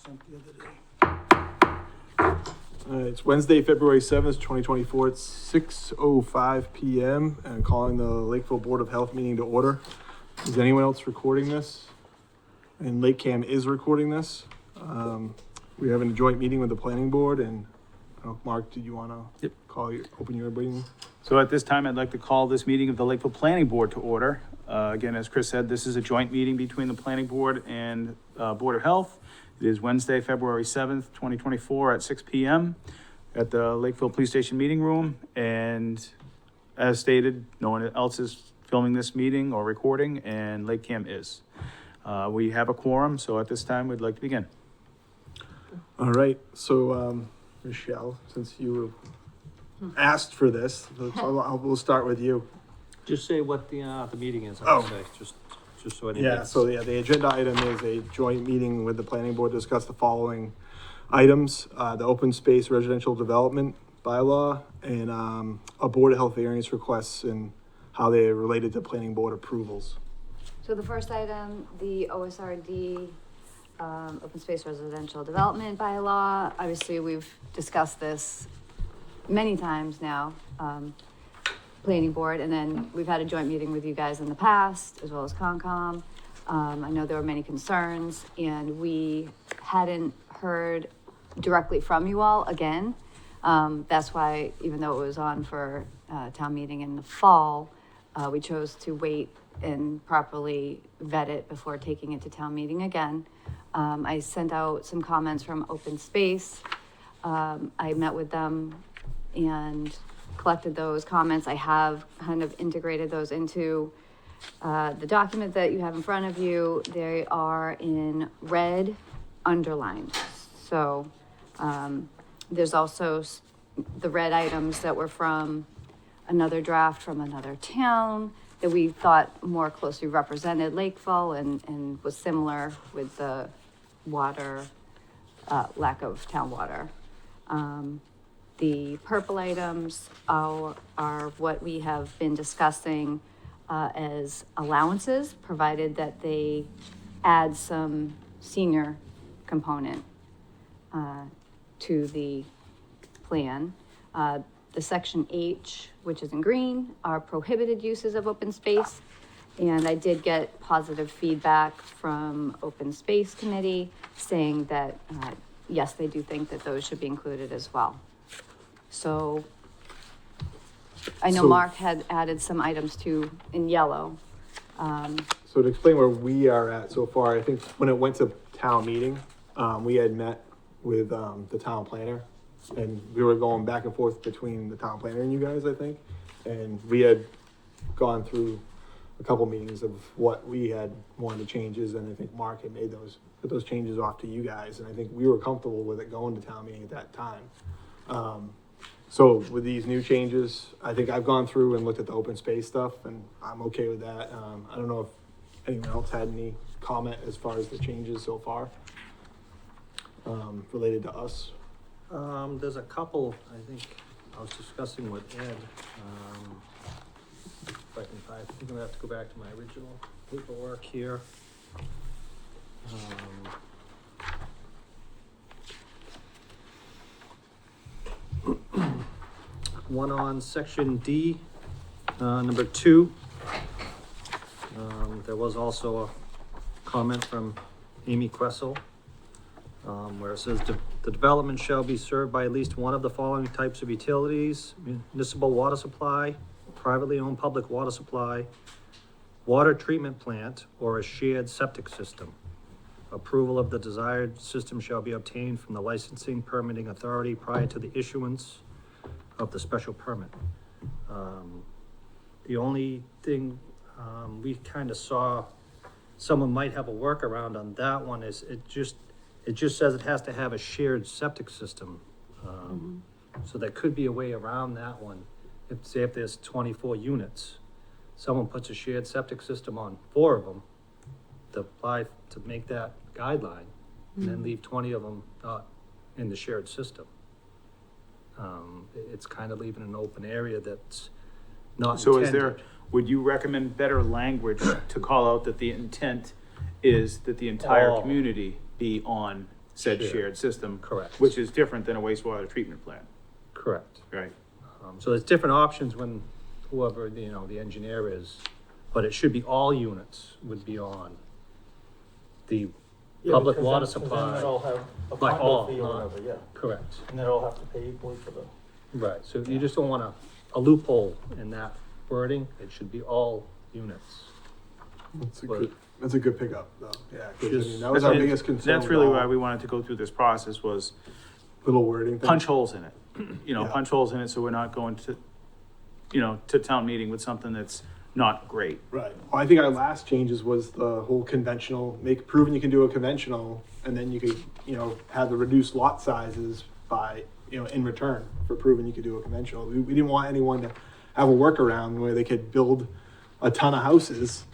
sent the other day. It's Wednesday, February 7th, 2024. It's 6:05 p.m. and calling the Lakeville Board of Health meeting to order. Is anyone else recording this? And LakeCAM is recording this. We're having a joint meeting with the planning board, and Mark, did you want to open your meeting? So at this time, I'd like to call this meeting of the Lakeville Planning Board to order. Again, as Chris said, this is a joint meeting between the Planning Board and Board of Health. It is Wednesday, February 7th, 2024 at 6 p.m. at the Lakeville Police Station Meeting Room. And as stated, no one else is filming this meeting or recording, and LakeCAM is. We have a quorum, so at this time, we'd like to begin. All right, so Michelle, since you asked for this, we'll start with you. Just say what the meeting is. Just so anybody. Yeah, so the agenda item is a joint meeting with the planning board to discuss the following items: the open space residential development bylaw and a board of health variance requests and how they are related to planning board approvals. So the first item, the OSRD, open space residential development bylaw. Obviously, we've discussed this many times now, planning board, and then we've had a joint meeting with you guys in the past, as well as Concom. I know there were many concerns, and we hadn't heard directly from you all again. That's why, even though it was on for town meeting in the fall, we chose to wait and properly vet it before taking it to town meeting again. I sent out some comments from open space. I met with them and collected those comments. I have kind of integrated those into the document that you have in front of you. They are in red underlined. So there's also the red items that were from another draft from another town that we thought more closely represented Lakeville and was similar with the water, lack of town water. The purple items are what we have been discussing as allowances, provided that they add some senior component to the plan. The section H, which is in green, are prohibited uses of open space. And I did get positive feedback from Open Space Committee saying that, yes, they do think that those should be included as well. So I know Mark had added some items too in yellow. So to explain where we are at so far, I think when it went to town meeting, we had met with the town planner, and we were going back and forth between the town planner and you guys, I think. And we had gone through a couple meetings of what we had wanted to changes, and I think Mark had put those changes off to you guys, and I think we were comfortable with it going to town meeting at that time. So with these new changes, I think I've gone through and looked at the open space stuff, and I'm okay with that. I don't know if anyone else had any comment as far as the changes so far related to us. There's a couple, I think I was discussing with Ed. But I think I'm gonna have to go back to my original paperwork here. One on section D, number 2. There was also a comment from Amy Quessel, where it says the development shall be served by at least one of the following types of utilities: municipal water supply, privately owned public water supply, water treatment plant, or a shared septic system. Approval of the desired system shall be obtained from the licensing permitting authority prior to the issuance of the special permit. The only thing we kind of saw someone might have a workaround on that one is it just says it has to have a shared septic system. So there could be a way around that one. If there's 24 units, someone puts a shared septic system on 4 of them to apply to make that guideline, and then leave 20 of them not in the shared system. It's kind of leaving an open area that's not So intended. would you recommend better language to call out that the intent is that the entire community be on said Shared. shared system. Correct. Which is different than a wastewater treatment plant, Correct. right? So there's different options when whoever, the engineer is, but it should be all units would be on the public water supply. It'll have a By condo all, fee or not- whatever, yeah, Correct. and then it'll have to pay equally for the. Right, so you just don't want a loophole in that wording, it should be all units. That's a good pickup, though, yeah, 'cause, I mean, that was our And biggest concern. That's with really all why we wanted to go through this process, was Little wording thing. punch holes in it. Yeah. Punch holes in it, so we're not going to, to town meeting with something that's not great. Right, well, I think our last changes was the whole conventional, proving you can do a conventional, and then you could, have the reduced lot sizes by, in return for proving you could do a conventional. We didn't want anyone to have a workaround where they could build a ton of houses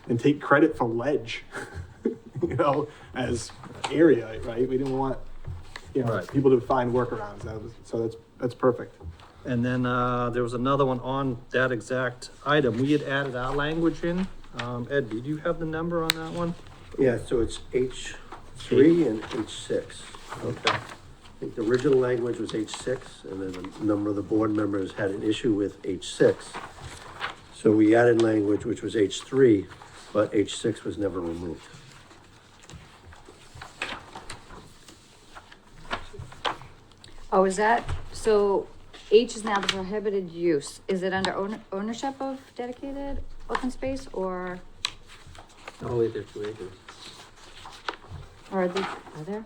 and take credit for ledge, as area, right? We didn't want, Right. people to find workarounds. So that's perfect. And then, there was another one on that exact item, we had added our language in, Ed, did you have the number on that one? Yeah, so it's H3 and H6. Okay. I think the original language was H6, and then a number of the board members had an issue with H6. So we added language which was H3, but H6 was never removed. Oh, is that, so H is now the prohibited use. Is it under ownership of dedicated open space or Only there 2 acres. are there?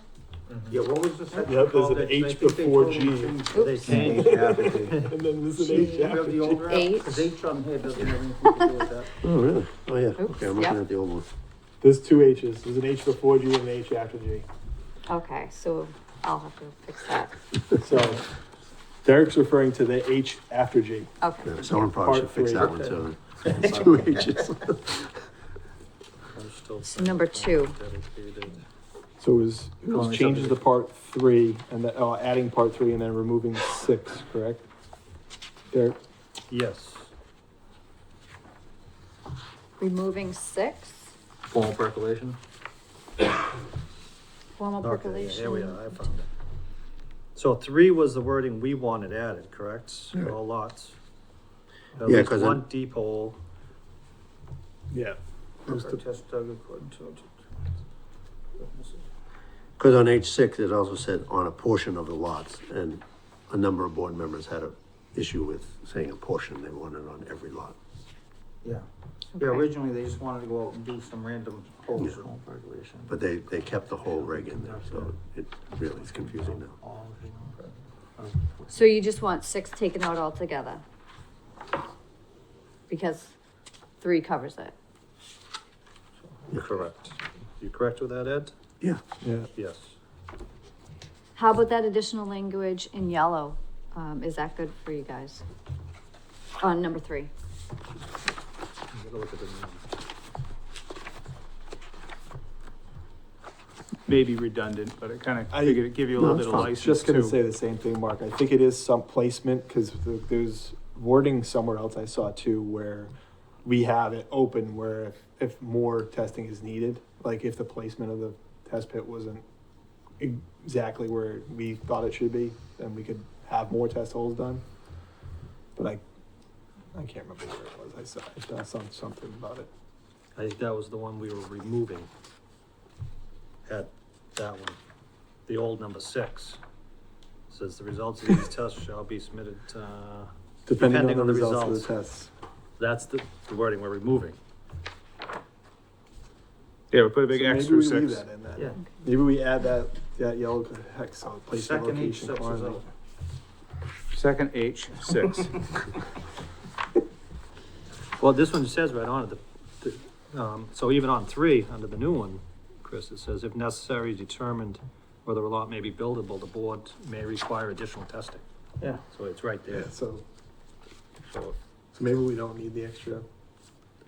Yeah, what was the section Yep, there's called? an I H think they before told G. them They Oops. changed. And then this is H after G. H. Cause H on here doesn't have anything to do with that. Oh, really? Oh, yeah, Oops, okay, I'm looking yep. at the old one. There's two H's. There's an H before G and an H after G. Okay, so I'll have to fix that. So Derek's referring to the H after G. Okay. Yeah, someone probably should Part fix three. that one too. then. 2 H's. I'm still So number 2. dedicated. So it was Calling changes to something- part 3 and then, adding part 3 and then removing 6, correct? Derek? Yes, Removing 6, formal percolation. formal Okay, percolation. here we are, I found it. So 3 was the wording we wanted added, correct? Yeah. All lots. At Yeah, least 'cause one deep hole. Yeah. Because on H6, it also said on a portion of the lots, and a number of board members had a issue with saying a portion, they wanted on every lot. Yeah. Okay. Yeah, originally they just wanted to go out and do some random holes Yeah. for home regulation. But they kept the whole reg in there, so it really is confusing now. So you just want 6 taken out altogether? Because 3 covers it. Correct. You correct with that, Ed? Yeah. Yeah. Yes. How about that additional language in yellow? Is that good for you guys? On number 3. I'm gonna look at the name. Maybe redundant, but I kind of I- figured it'd give you a little No, bit of it's fine. license Just gonna too. say the same thing, Mark. I think it is some placement, because there's wording somewhere else I saw too, where we have it open where if more testing is needed, like if the placement of the test pit wasn't exactly where we thought it should be, then we could have more test holes done. But I can't remember where it was. I saw something about it. I think that was the one we were removing. At that one, the old number 6. Says the results of these tests shall be submitted, Depending on the results of the tests. that's the wording we're removing. Yeah, we put a big So X maybe through we leave 6. that in there. Yeah. Maybe we add that yellow hex on placement, Second location, H6 is quantity. out. Second H6. Well, this one says right on it, so even on 3, under the new one, Chris, it says if necessary, determined whether a lot may be buildable, the board may require additional testing. Yeah. So it's right there. Yeah, so So maybe we don't need the extra.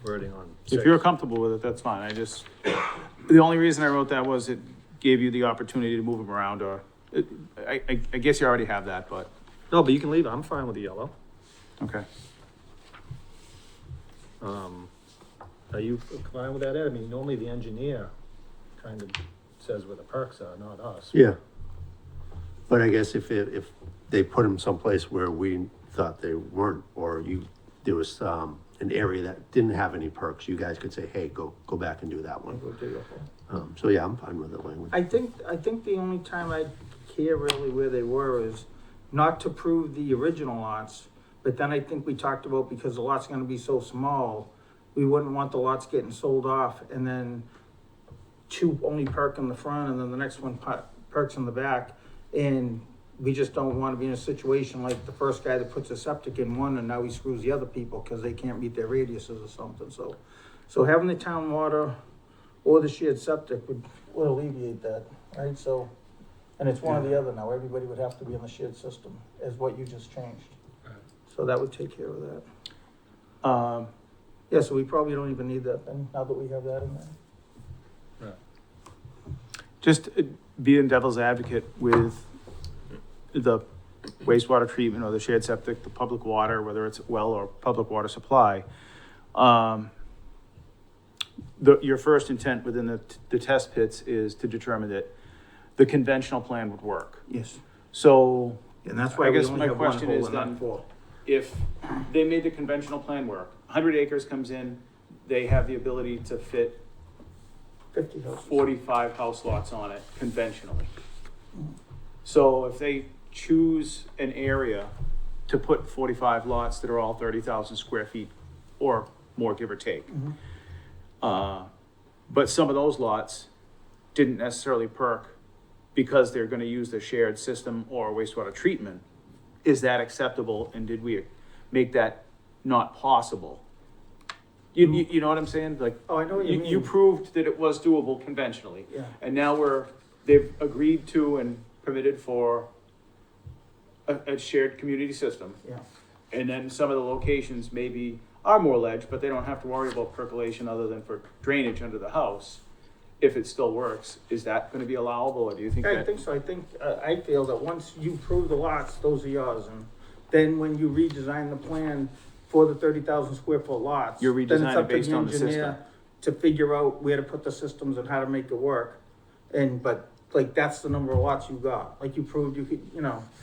wording on If 6. you're comfortable with it, that's fine. The only reason I wrote that was it gave you the opportunity to move them around, or, I guess you already have that, but, No, but you can leave it. I'm fine with the yellow. okay. Are you fine with that, Ed? I mean, normally the engineer kind of says where the perks are, not us. Yeah. But I guess if they put them someplace where we thought they weren't, or there was, an area that didn't have any perks, you guys could say, hey, go back and do that one. We'll do the whole- So yeah, I'm fine with the language. I think the only time I'd care really where they were is not to prove the original lots, but then I think we talked about because the lot's gonna be so small, we wouldn't want the lots getting sold off and then two only perk in the front and then the next one perks in the back. And we just don't wanna be in a situation like the first guy that puts a septic in one and now he screws the other people because they can't meet their radiuses or something, so having the town water or the shared septic would alleviate that, right? So, and it's one or the other now, everybody would have to be in the shared system, is what you just changed. Right. So that would take care of that. Yeah, so we probably don't even need that then, now that we have that in there. Just being devil's advocate with the wastewater treatment or the shared septic, the public water, whether it's well or public water supply. Your first intent within the test pits is to determine that the conventional plan would work. Yes. So And that's why I we guess only my have one question hole is and not then, four. if they made the conventional plan work, 100 acres comes in, they have the ability to fit 50 houses. 45 house lots on it conventionally. So if they choose an area to put 45 lots that are all 30,000 square feet or more, give or take. But some of those lots didn't necessarily perk because they're gonna use the shared system or wastewater treatment. Is that acceptable, and did we make that not possible? You know what I'm saying? Like, Oh, I know what you you mean. proved that it was doable conventionally. Yeah. And now they've agreed to and permitted for a shared community system. Yeah. And then some of the locations maybe are more ledge, but they don't have to worry about percolation other than for drainage under the house. If it still works, is that gonna be allowable, or do you think I that? think so. I think, I feel that once you prove the lots, those are yours, and then when you redesign the plan for the 30,000 square foot lots. You're then it's redesigning up to based on the engineer system. To figure out where to put the systems and how to make it work, but like, that's the number of lots you got, like you proved you could,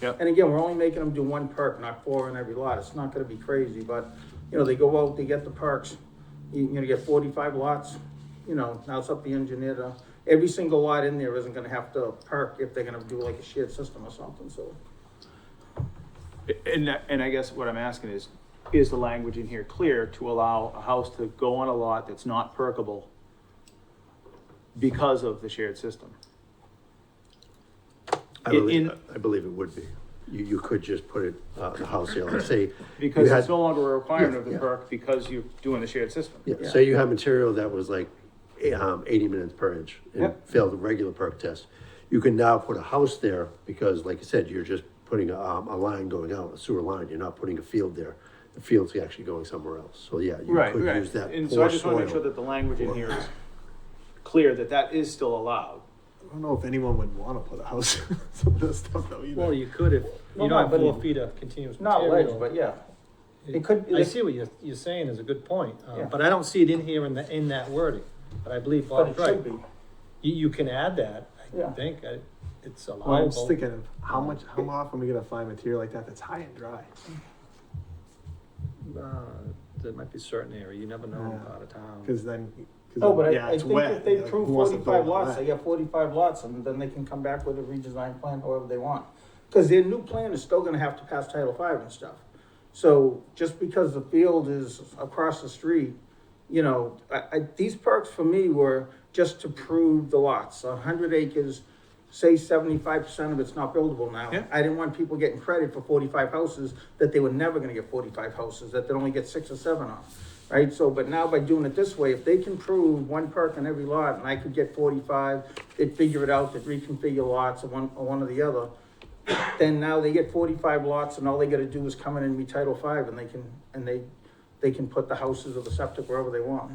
Yep. And again, we're only making them do one perk, not four in every lot, it's not gonna be crazy, but, they go out, they get the perks, you're gonna get 45 lots, now it's up to the engineer to, every single lot in there isn't gonna have to perk if they're gonna do like a shared system or something, so. And I guess what I'm asking is the language in here clear to allow a house to go on a lot that's not perkable because of the shared system? I believe it would be. You could just put it, the house sale, and say. Because you had- it's no longer a requirement of the Yeah. perk because you're doing the shared system. Yeah, Yeah. say you have material that was like, 80 minutes per inch and Yep. failed the regular perk test. You can now put a house there because, like you said, you're just putting a line going out, a sewer line, you're not putting a field there. The field's actually going somewhere else, so yeah, you Right, could right. use that And so I poor just wanna make soil. sure that the language in here is clear, that is still allowed. I don't know if anyone would wanna put a house, some of this stuff though either. Well, you could if Well, you don't have no, but 4 feet of continuous Not material. ledge, but yeah, it could be. I see what you're saying is a good point, Yeah. but I don't see it in here in that wording. But I believe But Bob's it right. should be, You can add that, Yeah. I think, it's Well, I'm allowable. just thinking of how often are we gonna find material like that that's high and dry? There might be certain area, you never know Yeah. out of town. Cause then, no, but yeah, I it's think wet. if they Like, prove who wants to throw 45 it lots, wet? they got 45 lots, and then they can come back with a redesigned plan however they want. Cause their new plan is still gonna have to pass Title V and stuff. So just because the field is across the street, these perks for me were just to prove the lots, 100 acres, say 75% of it's not buildable now. Yeah. I didn't want people getting credit for 45 houses, that they were never gonna get 45 houses, that they'd only get 6 or 7 on. Right, so, but now by doing it this way, if they can prove one perk on every lot, and I could get 45, they'd figure it out, they'd reconfigure lots, or one or the other. Then now they get 45 lots, and all they gotta do is come in and meet Title V, and they can put the houses or the septic wherever they want.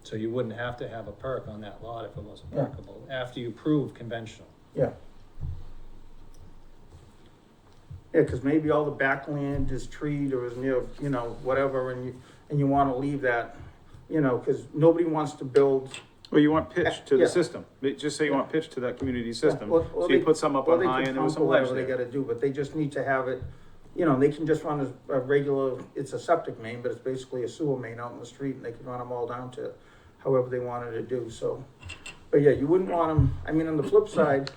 So you wouldn't have to have a perk on that lot if it wasn't Yeah. perkable, after you prove conventional. Yeah. Yeah, cause maybe all the backland is treed or is near, whatever, and you wanna leave that, cause nobody wants to build Well, you want pitch to Yeah. the system, just say you want pitch to that community system, Or so you they- put some up or on they high could and there was pump some or ledge whatever they there. gotta do, but they just need to have it, you know, they can just run a regular, it's a septic main, but it's basically a sewer main out in the street, and they can run them all down to however they wanted to do, so. But yeah, you wouldn't want them, I mean, on the flip side,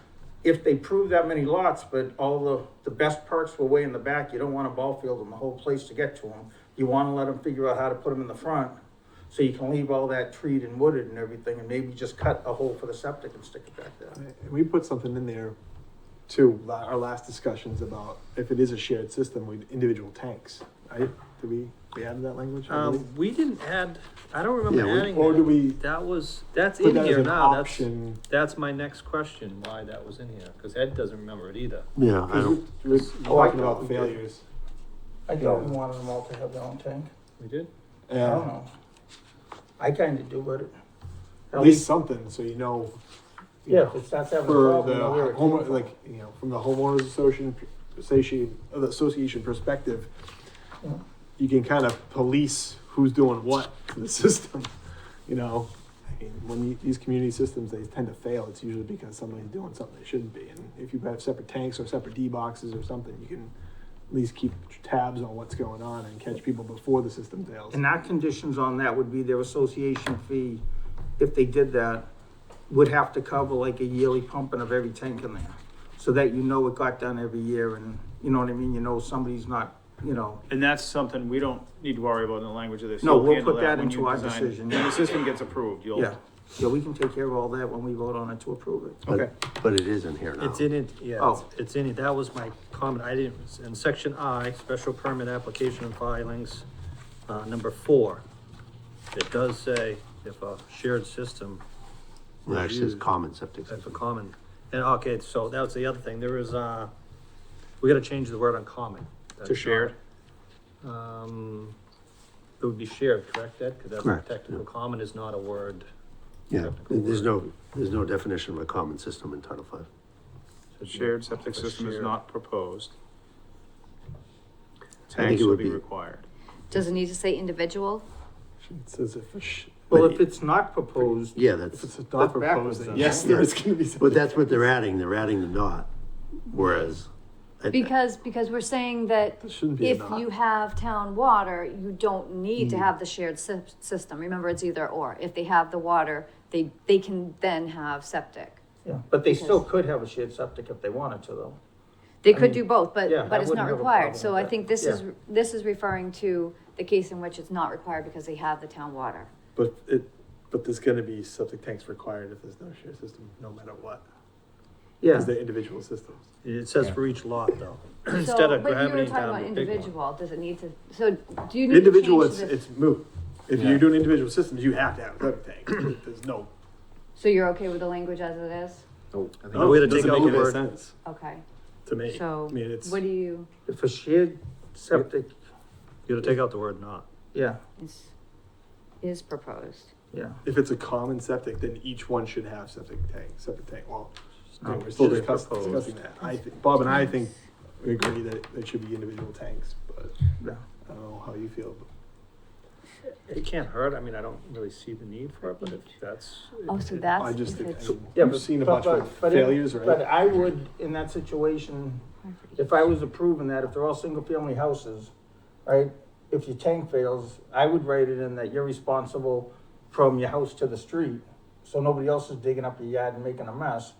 if they prove that many lots, but all the best perks were way in the back, you don't want a ball field in the whole place to get to them. You wanna let them figure out how to put them in the front, so you can leave all that treed and wooded and everything, and maybe just cut a hole for the septic and stick it back there. And we put something in there too, our last discussions about if it is a shared system with individual tanks, right? Did we add that language? I believe? We didn't add, I don't remember Yeah, we- adding Or do that. we That's put in that as here an now, option? that's my next question, why that was in here, cause Ed doesn't remember it either. Yeah, I Because don't, we're Oh, I talking thought about we did. failures. I thought we wanted them all to have their own tank. We did? I don't know. I kinda do, but At least something, so you know. yeah, if it starts having a For problem, you know where the it home, came from. like, you know, from the homeowners association perspective, Yeah. you can kind of police who's doing what to the system, you know? I mean, when these community systems, they tend to fail, it's usually because somebody's doing something they shouldn't be. And if you have separate tanks or separate D boxes or something, you can at least keep tabs on what's going on and catch people before the system fails. And our conditions on that would be their association fee, if they did that, would have to cover like a yearly pumping of every tank in there. So that you know it got done every year and, you know what I mean, you know somebody's not, you know, And that's something we don't need to worry about in the language of this. No, You'll we'll handle put that when into you our design- decision. When the system gets approved, you'll. yeah. Yeah, we can take care of all that when we vote on it to approve it. Okay. but it is in here now. It's in it, yeah, Oh. it's in it, that was my comment, I didn't, in section I, special permit application and filings, number 4. It does say if a shared system. It is actually says used, common septic That's a system. common, and okay, so that was the other thing, there is, we gotta change the word uncommon. To shared. It would be shared, correct, Ed? Cause that's Correct, technical, yeah. common is not a word. Yeah, Technical there's word. no definition of a common system in Title V. Shared septic A system is shared- not proposed. think Tanks it will would be be- required. Does it need to say individual? It says if, Well, But if it's not proposed, Yeah, if that's, it's not That's proposed, backwards then then, yes, right? there's gonna be. but that's what they're adding the not, whereas. Because we're saying that It shouldn't be a if not. you have town water, you don't need Mm. to have the shared system. Remember, it's either or. If they have the water, they can then have septic. yeah, but they still Because- could have a shared septic if they wanted to though. They I could mean, do both, but, yeah, I but it's wouldn't not have a required. problem So with I that. think this is referring to the case in which it's not required because they have the town water. But there's gonna be septic tanks required if there's no shared system, no matter what, Yeah, because they're individual systems. It says for each lot, though. Instead So, of but you grabbing were it talking down about to a big one. individual, does it need to, so do you need to Individual, change it's, this? it's moot. If Yeah. you're doing individual systems, you have to have a septic tank. There's no. So you're okay with the language as it is? I think No, we it had to take doesn't out make the any word. sense Okay, to me. so I mean, it's, what do you, if a shared septic, You gotta take out the word not. yeah, is proposed? yeah. if it's a common septic, then each one should have septic tank. Well, No, we're still it's discussing that. Bob and I think we agree that it should be individual tanks, but Yeah. I don't know how you feel. It can't hurt, I mean, I don't really see the need for it, but if that's. Oh, so it- that's. I just if think, it's- Yeah, we've but- seen a but- bunch of but- failures, But right? I would, in that situation, if I was approving that, if they're all single-family houses, right? If your tank fails, I would write it in that you're responsible from your house to the street. So nobody else is digging up your yard and making a mess,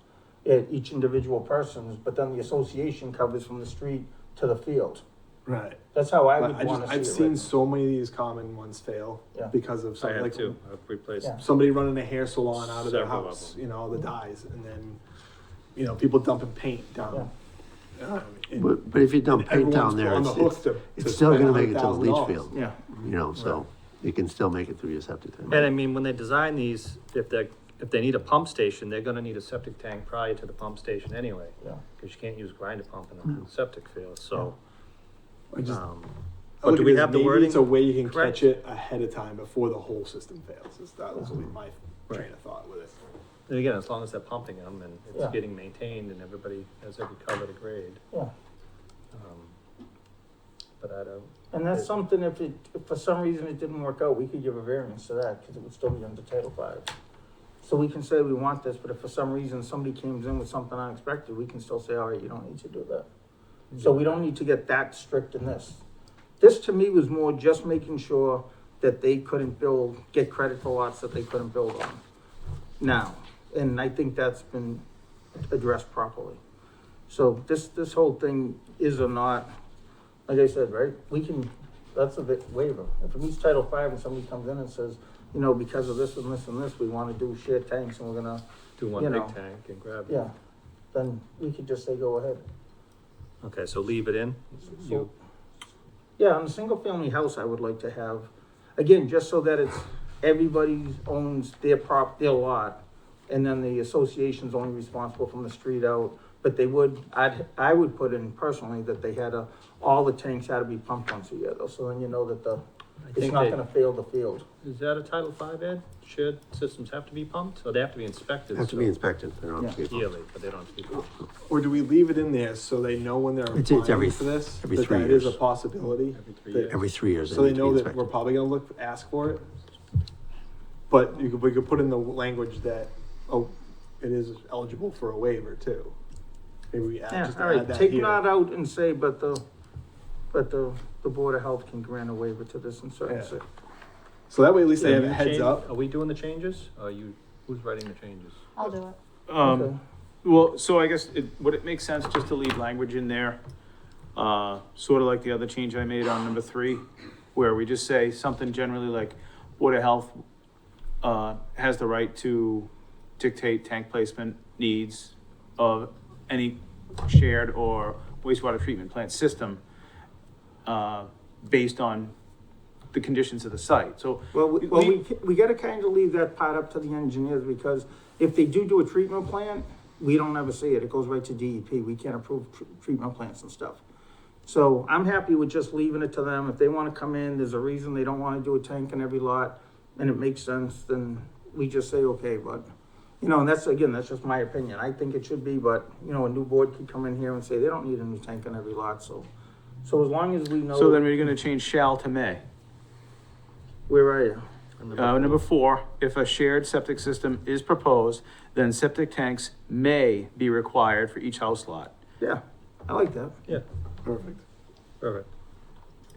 each individual person's, but then the association covers from the street to the field. Right. That's how I But would I wanna just, see it I've seen written. so many of these common ones fail Yeah. because of I something have like too, I've replaced. Yeah. somebody running a hair salon out of their Several of house, them. you know, the dyes, and then, you know, people dumping paint down. And But if you dump paint down everyone's there, on the hook to it's still spend gonna make it to the leach $100,000. field, Yeah, you know, so you can still make it through your septic tank. And I mean, when they design these, if they need a pump station, they're gonna need a septic tank prior to the pump station anyway. yeah. Cause you can't use grinder pump in a septic field, so. I just, um, I But look do at we it as have the maybe wording it's a way you can correct? catch it ahead of time before the whole system fails. That was really my train of thought with it. And again, as long as they're pumping them and Yeah. it's getting maintained and everybody has every cover to grade. Yeah. But I don't, And that's something, if for some reason it didn't work out, we could give a variance to that, because it would still be under Title V. So we can say we want this, but if for some reason somebody comes in with something unexpected, we can still say, all right, you don't need to do that. So we don't need to get that strict in this. This to me was more just making sure that they couldn't get credit for lots that they couldn't build on now. And I think that's been addressed properly. So this whole thing is or not, like I said, right, that's a waiver. If it meets Title V and somebody comes in and says, you know, because of this and this and this, we wanna do shared tanks and we're gonna, Do one you big know, tank and grab it. yeah, then we could just say, go ahead. Okay, so leave it in? You, Yeah, on a single family house, I would like to have, again, just so that it's, everybody owns their lot. And then the association's only responsible from the street out, but I would put in personally that they had all the tanks had to be pumped once a year though, so then you know that it's think not they- gonna fail the field. is that a Title V, Ed? Shared systems have to be pumped, or they have to be inspected? Have to be so- inspected. They don't have to be pumped. Yearly, but they don't have to be pumped. Or do we leave it in there so they know when they're It's applying every- for this? every that 3 that is a years. possibility? Every 3 that- years. Every 3 years. So they need to be know that inspected. we're probably gonna ask for it. But we could put in the language that, oh, it is eligible for a waiver too. Maybe we add, Yeah, just all add right, that take here. that out and say, but the Board of Health can grant a waiver to this in certain. Yeah. So that way at least they Are have a you heads change- up. Are we doing the changes? Are you, who's writing the changes? I'll do it. Okay. Well, so I guess would it make sense just to leave language in there? Sort of like the other change I made on number 3, where we just say something generally like Board of Health, has the right to dictate tank placement needs of any shared or wastewater treatment plant system, based on the conditions of the site. So, Well, we gotta kind of leave that part up to the engineers, because if they do a treatment plant, we don't ever see it, it goes right to DEP, we can't approve treatment plants and stuff. So I'm happy with just leaving it to them, if they wanna come in, there's a reason they don't wanna do a tank in every lot, and it makes sense, then we just say, okay, but, you know, and that's just my opinion, I think it should be, but, you know, a new board could come in here and say, they don't need a new tank in every lot, so as long as we know. so then we're gonna change shall to may. Where are you? Number 4, if a shared septic system is proposed, then septic tanks may be required for each house lot. Yeah, I like that. Yeah, Perfect. perfect.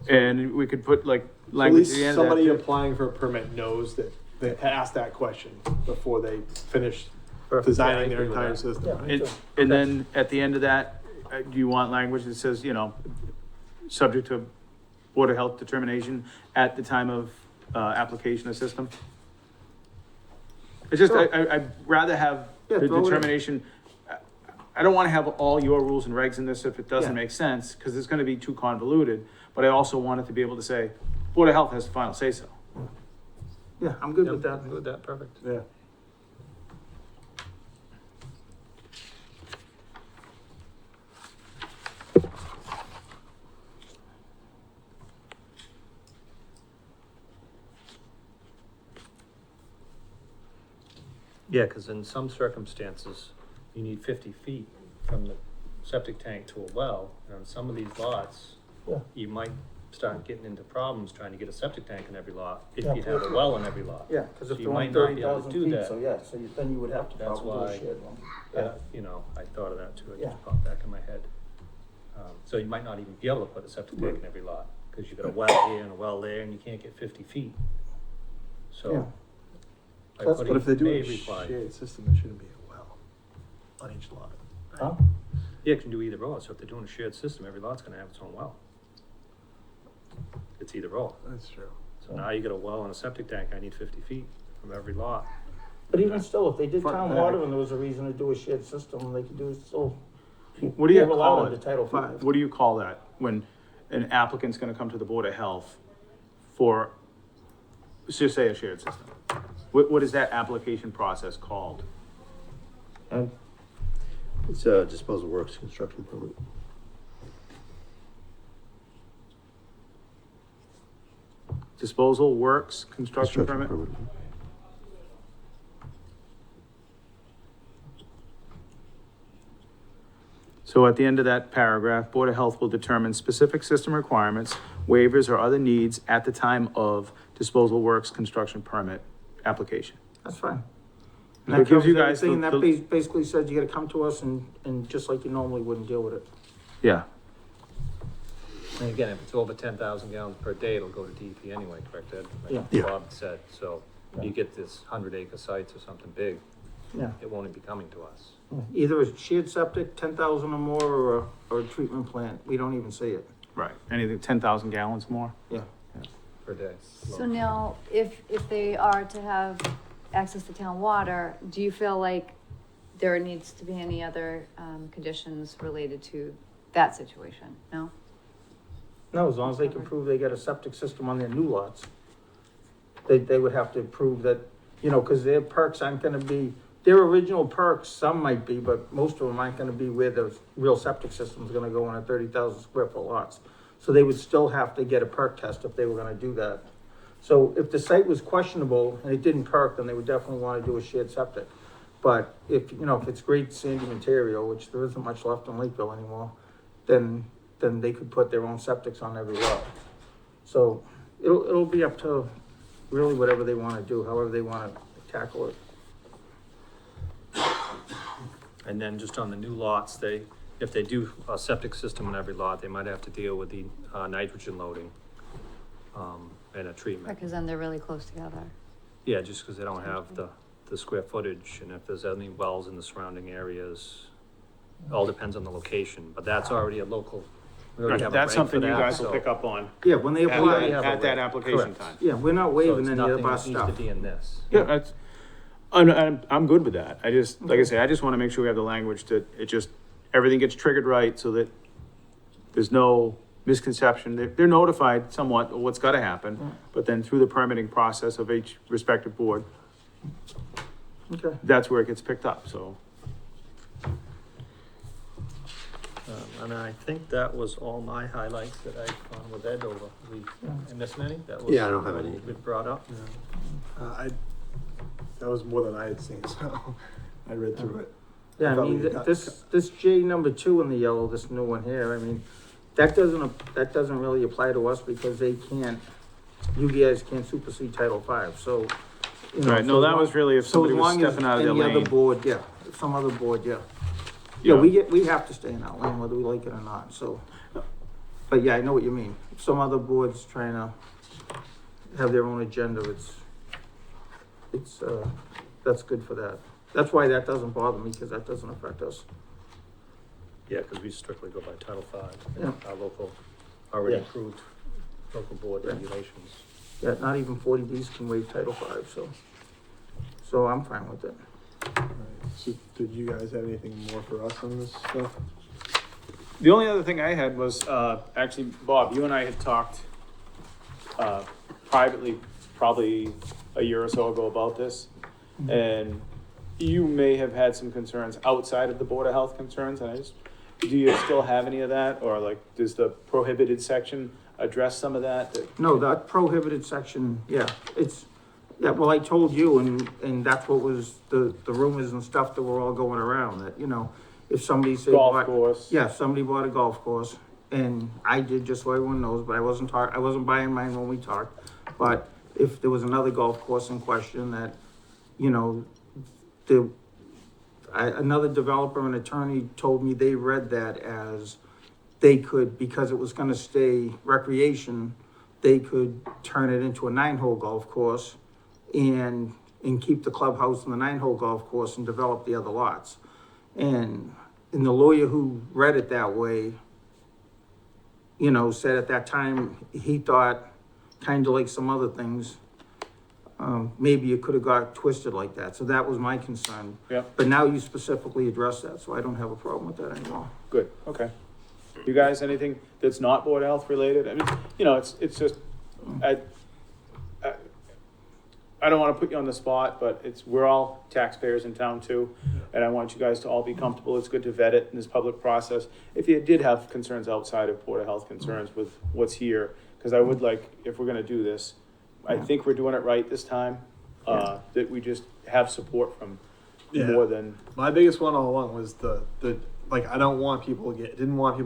And we could put like So at language least at the end somebody of that. applying for a permit knows that they asked that question before they finish Perfect. designing Yeah, I their agree with entire that. system. Yeah, me And, too. and then at the end of that, do you want language that says, you know, subject to Board of Health determination at the time of, application of system? It's just, Sure. I'd rather have Yeah, the throw it in. determination. I don't wanna have all your rules and regs in this if it doesn't Yeah. make sense, cause it's gonna be too convoluted, but I also want it to be able to say, Board of Health has the final say so. Yeah, I'm good Yep, with that. I'm good with that, perfect. Yeah. Yeah, cause in some circumstances, you need 50 feet from the septic tank to a well, and on some of these lots, Yeah. you might start getting into problems trying to get a septic tank in every lot, if Yeah. you have a well in every lot. Yeah, cause if So you they're only might not be able to 30,000 do feet, that. so yeah, then you would have to That's probably do a why- shared one. Yeah, you know, I thought of that too, it Yeah. just popped back in my head. So you might not even be able to put a septic tank in every lot, cause you got a well here and a well there, and you can't get 50 feet. Yeah. So. by That's- putting But if they do may a required- shared system, there shouldn't be a well on each lot. Huh? Yeah, you can do either or, so if they're doing a shared system, every lot's gonna have its own well. It's either or, That's true. so now you got a well and a septic tank, I need 50 feet from every lot. But even still, if they did Front town and water back. and there was a reason to do a shared system, they could do it still. What do you They're allowed call under it? Title V. What do you call that, when an applicant's gonna come to the Board of Health for, let's just say a shared system? What is that application process called? It's a disposal works construction permit. Disposal works, construction permit? So at the end of that paragraph, Board of Health will determine specific system requirements, waivers, or other needs at the time of disposal works construction permit application. That's fine. And It that gives you covers guys everything, the- and that basically says you gotta come to us and just like you normally wouldn't deal with it. Yeah, And again, if it's over 10,000 gallons per day, it'll go to DEP anyway, correct, Ed? Like Yeah. Yeah. Bob said, so you get this 100-acre sites or something big, Yeah. it won't be coming to us. Either a shared septic, 10,000 or more, or a treatment plant, we don't even see it. right. Anything 10,000 gallons more? Yeah. Per day. So now, if they are to have access to town water, do you feel like there needs to be any other, conditions related to that situation? No? No, as long as they can prove they got a septic system on their new lots. They would have to prove that, you know, cause their perks aren't gonna be, their original perks, some might be, but most of them aren't gonna be where the real septic system's gonna go on a 30,000 square foot lots. So they would still have to get a perk test if they were gonna do that. So if the site was questionable and it didn't perk, then they would definitely wanna do a shared septic. But if, you know, if it's great sandy material, which there isn't much left in Lakeville anymore, then they could put their own septics on every lot. So it'll be up to really whatever they wanna do, however they wanna tackle it. And then just on the new lots, if they do a septic system in every lot, they might have to deal with the nitrogen loading, and a treatment. Because then they're really close together. Yeah, just because they don't have the square footage, and if there's any wells in the surrounding areas, all depends on the location, but that's already a local. we already have a That's reg for something you that, guys will so- pick up on Yeah, when they at apply, have a at that reg. application Correct. time. yeah, we're not So waiving it's any of the nothing bus that needs to stuff. be in this. Yeah, that's, I'm good with that. I just, like I say, I just wanna make sure we have the language that it just, everything gets triggered right so that there's no misconception. They're notified somewhat of what's gotta happen, but then through the permitting process of each respective board, Okay, that's where it gets picked up, so. And I think that was all my highlights that I found with Ed over. I missed any? That was Yeah, I don't have any. Been brought up? That was more than I had seen, so I read through it. yeah, I thought mean, we got- this J number 2 in the yellow, this new one here, I mean, that doesn't really apply to us because they can't, you guys can't supersede Title V, so. You know, Right, no, so that as was long- really if so somebody as was long as stepping out of their any other lane. board, yeah, if some other board, yeah. Yeah, we have to stay in our lane whether we like it or not, so. But yeah, I know what you mean. If some other board's trying to have their own agenda, that's good for that. That's why that doesn't bother me, because that doesn't affect us. Yeah, because we strictly go by Title V, Yeah. our local, already Yeah. approved local board Yeah. regulations. Yeah, not even 40Bs can waive Title V, so I'm fine with it. Alright, so did you guys have anything more for us on this stuff? The only other thing I had was, actually, Bob, you and I had talked, privately, probably a year or so ago about this. And you may have had some concerns outside of the Board of Health concerns, and do you still have any of that? Or like, does the prohibited section address some of that? No, that prohibited section, yeah, yeah, well, I told you, and that's what was the rumors and stuff that were all going around, that, you know, if somebody said. Golf course? Yeah, somebody bought a golf course, and I did, just so everyone knows, but I wasn't buying mine when we talked. But if there was another golf course in question that, you know, another developer and attorney told me they read that as they could, because it was gonna stay recreation, they could turn it into a 9-hole golf course and keep the clubhouse and the 9-hole golf course and develop the other lots. And the lawyer who read it that way, you know, said at that time, he thought, kind of like some other things, maybe it could have got twisted like that. So that was my concern. Yeah. But now you specifically address that, so I don't have a problem with that anymore. Good, okay. You guys, anything that's not Board of Health related? I mean, you know, it's just, I don't wanna put you on the spot, but we're all taxpayers in town too. And I want you guys to all be comfortable. It's good to vet it in this public process. If you did have concerns outside of Board of Health concerns with what's here, cause I would like, if we're gonna do this, I think we're doing it right this time. That we just have support from Yeah. more than, My biggest one all along was like, I didn't want people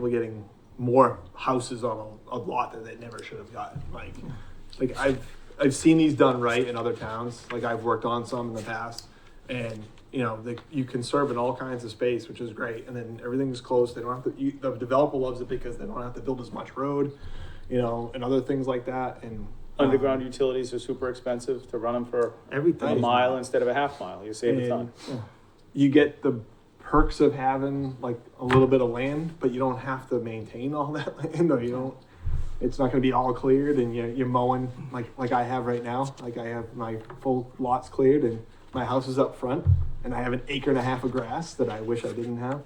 getting more houses on a lot that they never should have gotten. Like I've seen these done right in other towns. Like I've worked on some in the past, And, you know, you can serve in all kinds of space, which is great, and then everything's close, they don't have to, the developer loves it because they don't have to build as much road, you know, and other things like that, and. Underground utilities are super expensive to run them for Everything. a is- mile instead of a half mile. You save a ton. And you get the perks of having like a little bit of land, but you don't have to maintain all that land, or you don't, it's not gonna be all cleared, and you're mowing like I have right now. Like I have my full lots cleared, and my house is up front, and I have an acre and a half of grass that I wish I didn't have.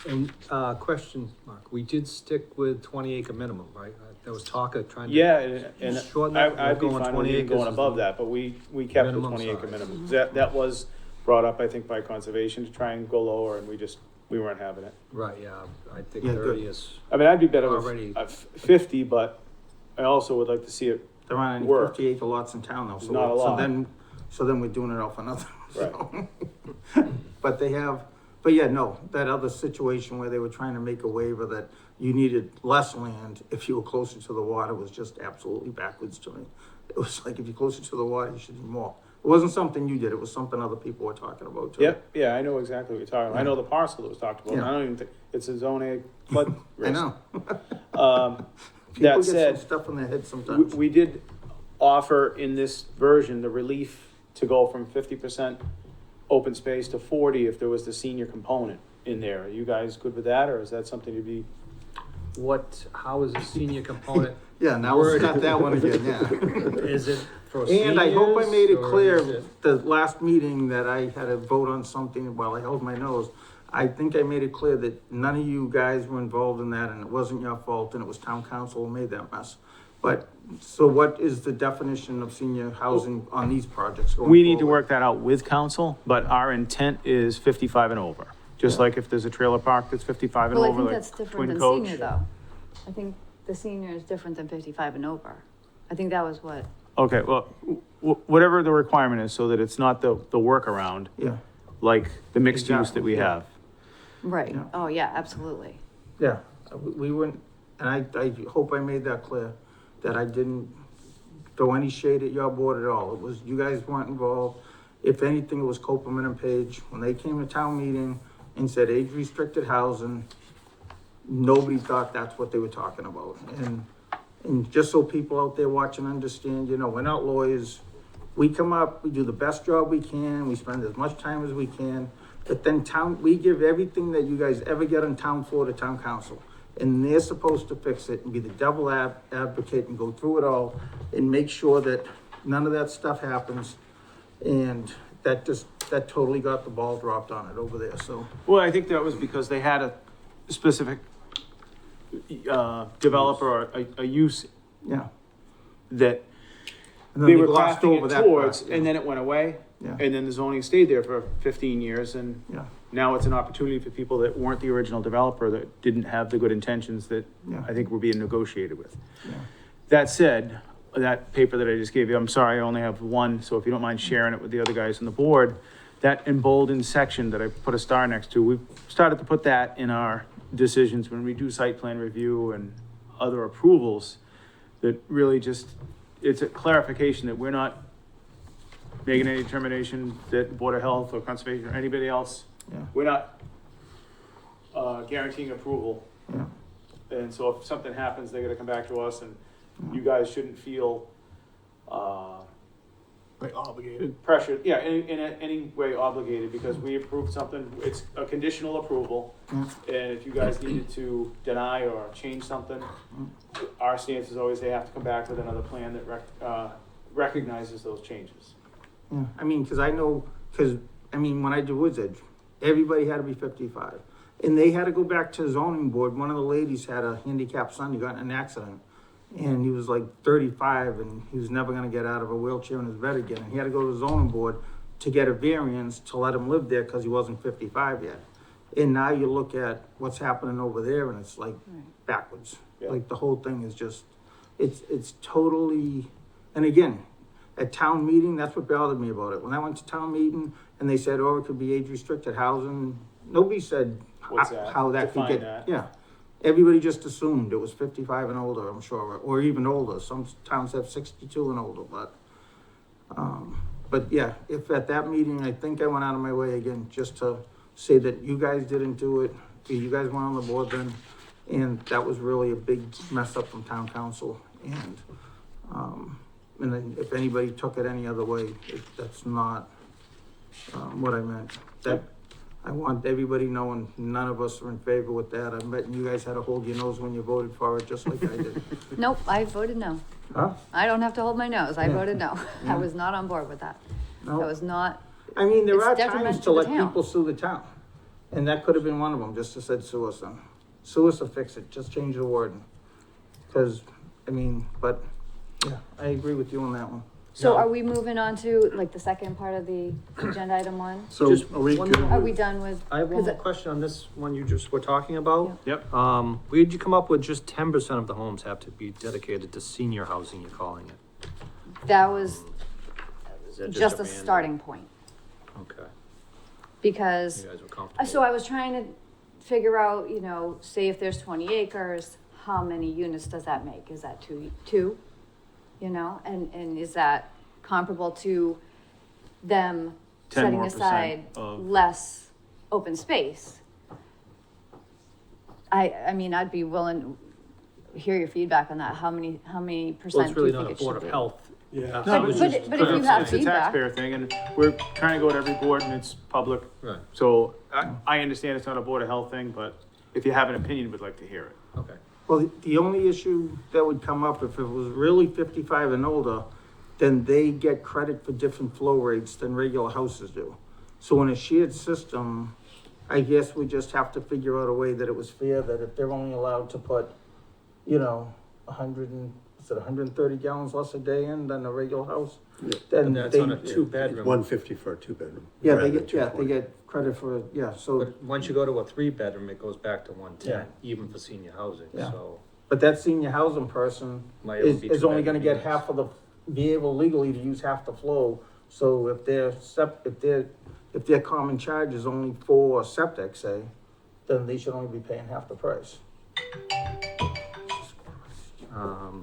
And, question, Mark, we did stick with 20 acre minimum, right? There was talk of trying to. Yeah, and Shorten that, I'd be going fine 20 with even acres going is above the that, but we kept the minimum 20 acre size. minimum. That was brought up, I think, by conservation to try and go lower, and we weren't having it. Right, yeah, I think Yeah, 30 good. is, I mean, I'd be better Already. with 50, but I also would like to see it. There aren't any Work. 50-acre lots in town though, so. Not a lot. So then we're doing it all for nothing. Right. So. But yeah, no, that other situation where they were trying to make a waiver that you needed less land if you were closer to the water was just absolutely backwards to me. It was like, if you're closer to the water, you should do more. It wasn't something you did, it was something other people were talking about too. Yep, yeah, I know exactly what you're talking about. I know the parcel that was talked about. Yeah. I don't even think, it's a zone A flood I risk. know. Um, People That get some said, stuff in their head we, sometimes. we did offer in this version the relief to go from 50% open space to 40 if there was the senior component in there. Are you guys good with that, or is that something to be? how is the senior component? Yeah, now we'll start that one again, yeah. Is it for And I hope I seniors, made it or is clear, it- the last meeting that I had to vote on something while I held my nose. I think I made it clear that none of you guys were involved in that and it wasn't your fault and it was town council who made that mess. But, so what is the definition of senior housing on these projects going We need to forward? work that out with council, but our intent is 55 and over. Just like if there's a trailer park that's 55 and Well, I over, think like that's different Twin than Coach. senior though. I think the senior is different than 55 and over. I think that was what, Okay, well, whatever the requirement is, so that it's not the workaround, Yeah, like the mixed use that we Exactly, yeah. have. right, Yeah. oh yeah, absolutely. yeah, we wouldn't, and I hope I made that clear, that I didn't throw any shade at your board at all. It was, you guys weren't involved. If anything, it was Copeland and Page. When they came to town meeting and said age-restricted housing, nobody thought that's what they were talking about. And just so people out there watching understand, you know, we're not lawyers. We come up, we do the best job we can, we spend as much time as we can, but then we give everything that you guys ever get on town floor to town council. And they're supposed to fix it and be the devil advocate and go through it all and make sure that none of that stuff happens. And that totally got the ball dropped on it over there, so. Well, I think that was because they had a specific developer or a use Yeah. that And then they were glossed crafting over it that towards, part, and then it went away. Yeah. And then the zoning stayed there for 15 years, and Yeah, now it's an opportunity for people that weren't the original developer, that didn't have the good intentions that Yeah. I think were being negotiated with. yeah. That said, that paper that I just gave you, I'm sorry, I only have one, so if you don't mind sharing it with the other guys on the board, that emboldened section that I put a star next to, we've started to put that in our decisions when we do site plan review and other approvals, that really just, it's a clarification that we're not making any determination that Board of Health or Conservation or anybody else, Yeah. we're not guaranteeing approval. Yeah. And so if something happens, they gotta come back to us, and you guys shouldn't feel, Like obligated. pressured, yeah, in any way obligated, because we approved something, it's a conditional approval. Yeah. And if you guys needed to deny or change something, our stance is always they have to come back with another plan that recognizes those changes. Yeah, I mean, cause I know, when I did Woods Edge, everybody had to be 55. And they had to go back to zoning board. One of the ladies had a handicapped son, he got in an accident. And he was like 35 and he was never gonna get out of a wheelchair in his bed again. And he had to go to the zoning board to get a variance to let him live there because he wasn't 55 yet. And now you look at what's happening over there and it's like backwards. Yeah. Like the whole thing is just, it's totally, and again, at town meeting, that's what bothered me about it. When I went to town meeting and they said, oh, it could be age restricted housing, nobody said What's that? how that could Define get, that. yeah. Everybody just assumed it was 55 and older, I'm sure, or even older. Some towns have 62 and older, but, but yeah, if at that meeting, I think I went out of my way again, just to say that you guys didn't do it, you guys weren't on the board then, and that was really a big mess up from town council, and then if anybody took it any other way, that's not, what I meant. That, I want everybody knowing none of us are in favor with that. I bet you guys had to hold your nose when you voted for it, just like I did. Nope, I voted no. Huh? I don't have to hold my nose. I Yeah. voted no. Yeah. I was not on board with that. No. That was not, I mean, there It's are detrimental times to to the let town. people sue the town, and that could have been one of them, just to said sue us then. Sue us or fix it, just change the wording. Cause, I mean, but, yeah, I agree with you on that one. so No. are we moving on to like the second part of the agenda item one? So Just are we one good more- Are with- we done with? I have one 'cause more question on this one you just were talking about. Yep. Where'd you come up with just 10% of the homes have to be dedicated to senior housing, you're calling it? That was Is that just a random? starting point, Okay, because. you guys were comfortable. So I was trying to figure out, you know, say if there's 20 acres, how many units does that make? Is that two? You know, and is that comparable to them 10 setting more aside % of- less open space? I mean, I'd be willing to hear your feedback on that. How many Well, percent it's do you really think not a it should Board of be? Health. Yeah. I was but- just- but if you have It's a feedback. taxpayer thing, and we're trying to go to every board and it's public. Right, So I understand it's not a Board of Health thing, but if you have an opinion, we'd like to hear it. okay. Well, the only issue that would come up if it was really 55 and older, then they get credit for different flow rates than regular houses do. So in a shared system, I guess we just have to figure out a way that it was fair, that if they're only allowed to put, you know, 130 gallons less a day in than a regular house, then And that's they, on a two-bedroom. 150 for a two-bedroom. yeah, rather they than get, yeah, they 220. get credit for, yeah, so, But once you go to a three-bedroom, it goes back to 110, Yeah. even for senior housing, Yeah. so. but that senior housing person might only is, be is only two-bedroom gonna get units. half of the, be able legally to use half the flow. So if if their common charge is only for septic, say, then they should only be paying half the price.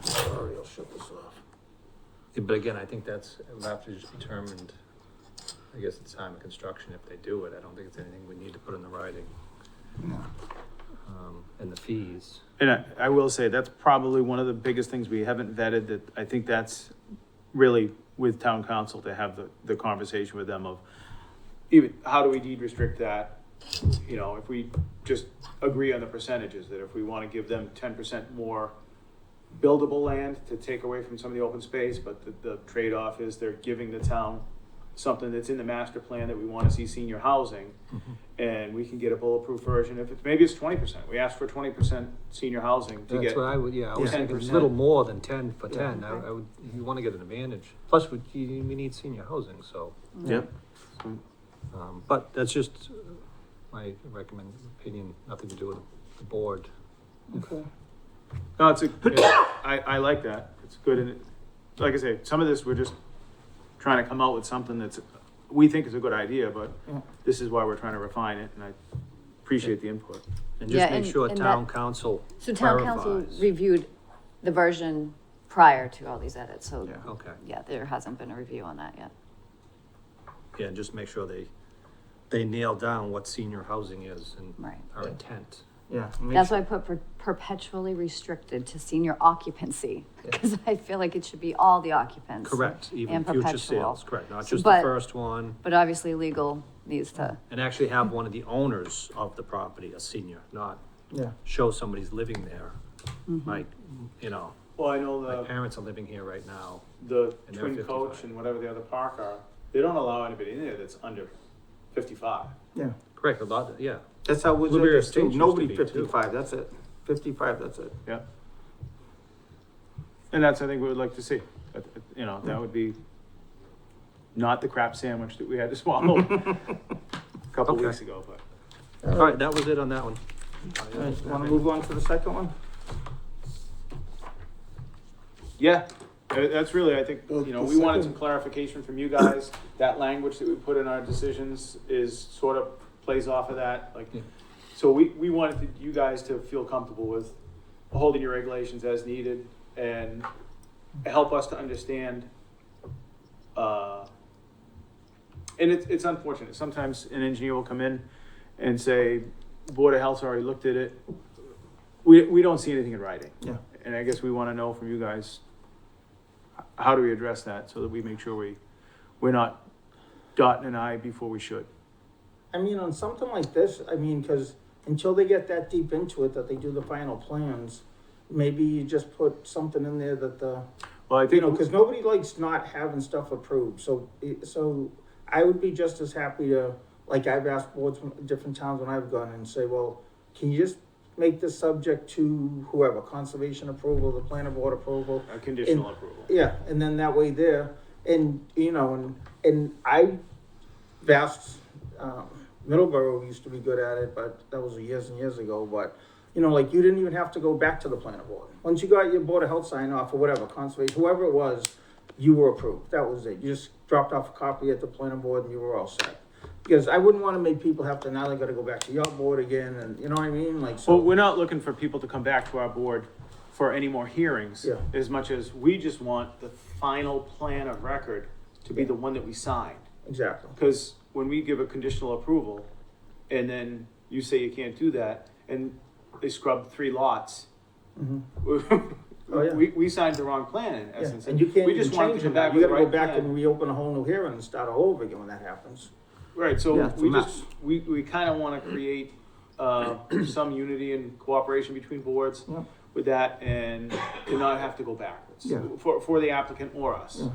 Sorry, I'll shut this off. But again, I think that's, it'll have to just be determined, I guess, at the time of construction, if they do it, I don't think it's anything we need to put in the writing. And the fees. And I will say, that's probably one of the biggest things we haven't vetted, that I think that's really with town council to have the conversation with them of, even, how do we deed restrict that? You know, if we just agree on the percentages, that if we wanna give them 10% more buildable land to take away from some of the open space, but the trade-off is they're giving the town something that's in the master plan that we wanna see senior housing, and we can get a bulletproof version, if it's, maybe it's 20%, we asked for 20% senior housing to That's get. what I would, yeah, I was thinking a 10%. little more than 10 for Yeah. 10, I would, you wanna get an advantage, plus we need senior housing, so. Yep. But that's just my opinion, nothing to do with the board. Okay. No, I like that, it's good, and like I say, some of this, we're just trying to come out with something that's, we think is a good idea, but Yeah. this is why we're trying to refine it, and I appreciate the input. And Yeah, just make and- sure and town that- council So town council clarifies. reviewed the version prior to all these edits, so, Yeah. Okay, yeah, there hasn't been a review on that yet. yeah, and just make sure they nail down what senior housing is and Right. our intent. Yeah. That's why I put perpetually restricted to senior occupancy, because I feel like it should be all the occupants. Correct, even And future perpetual. sales, correct, not So- just the but- first one, But obviously legal needs to, and actually have one of the owners of the property a senior, not Yeah. show somebody's living there. Mm-hmm. Like, you know, Well, I know my parents are living here right now. the And they're Twin 55. Coach and whatever the other park are, they don't allow anybody in there that's under 55. Yeah. Correct, a lot, yeah. That's how Woods Blueberry Edge is Estates too. used to Nobody be, too. 55, that's it. 55, that's it. Yeah. And that's, I think, we would like to see, you know, that would be not the crap sandwich that we had to swallow a couple Okay. weeks ago, but. All right, that was it on that one. All right, wanna move on to the second one? Yeah, that's really, I think, Well, you know, the we wanted second- some clarification from you guys. That language that we put in our decisions is sort of plays off of that, like, Yeah. so we wanted you guys to feel comfortable with holding your regulations as needed and help us to understand, And it's unfortunate. Sometimes an engineer will come in and say, Board of Health's already looked at it. We don't see anything in writing. Yeah. And I guess we wanna know from you guys, how do we address that so that we make sure we're not dotting an I before we should? I mean, on something like this, I mean, cause until they get that deep into it, that they do the final plans, maybe you just put something in there that the, Well, I you think, know, cause nobody likes not having stuff approved, so I would be just as happy to, like I've asked boards from different towns when I've gone and say, well, can you just make this subject to whoever, conservation approval, the planning board approval? a conditional approval. Yeah, and then that way there, and, you know, and I asked, Middleborough used to be good at it, but that was years and years ago, but, you know, like, you didn't even have to go back to the planning board. Once you got your Board of Health sign off or whatever, conservation, whoever it was, you were approved, that was it. You just dropped off a copy at the planning board and you were all set. Because I wouldn't wanna make people have to, now they gotta go back to your board again, and, you know what I mean, like, so. Well, we're not looking for people to come back to our board for any more hearings. Yeah. As much as we just want the final plan of record to be the one that we sign. Exactly. Because when we give a conditional approval, and then you say you can't do that, and they scrubbed 3 lots, Oh, yeah. we signed the wrong plan in Yeah, essence. and you can't we even just want change to it come now. back You with gotta the go right back plan. and reopen a whole new hearing and start all over again when that happens. Right, so Yeah, it's a we mess. just, we kind of want to create, some unity and cooperation between boards Yeah. with that, and to not have to go backwards. Yeah. For the applicant or us. Yeah.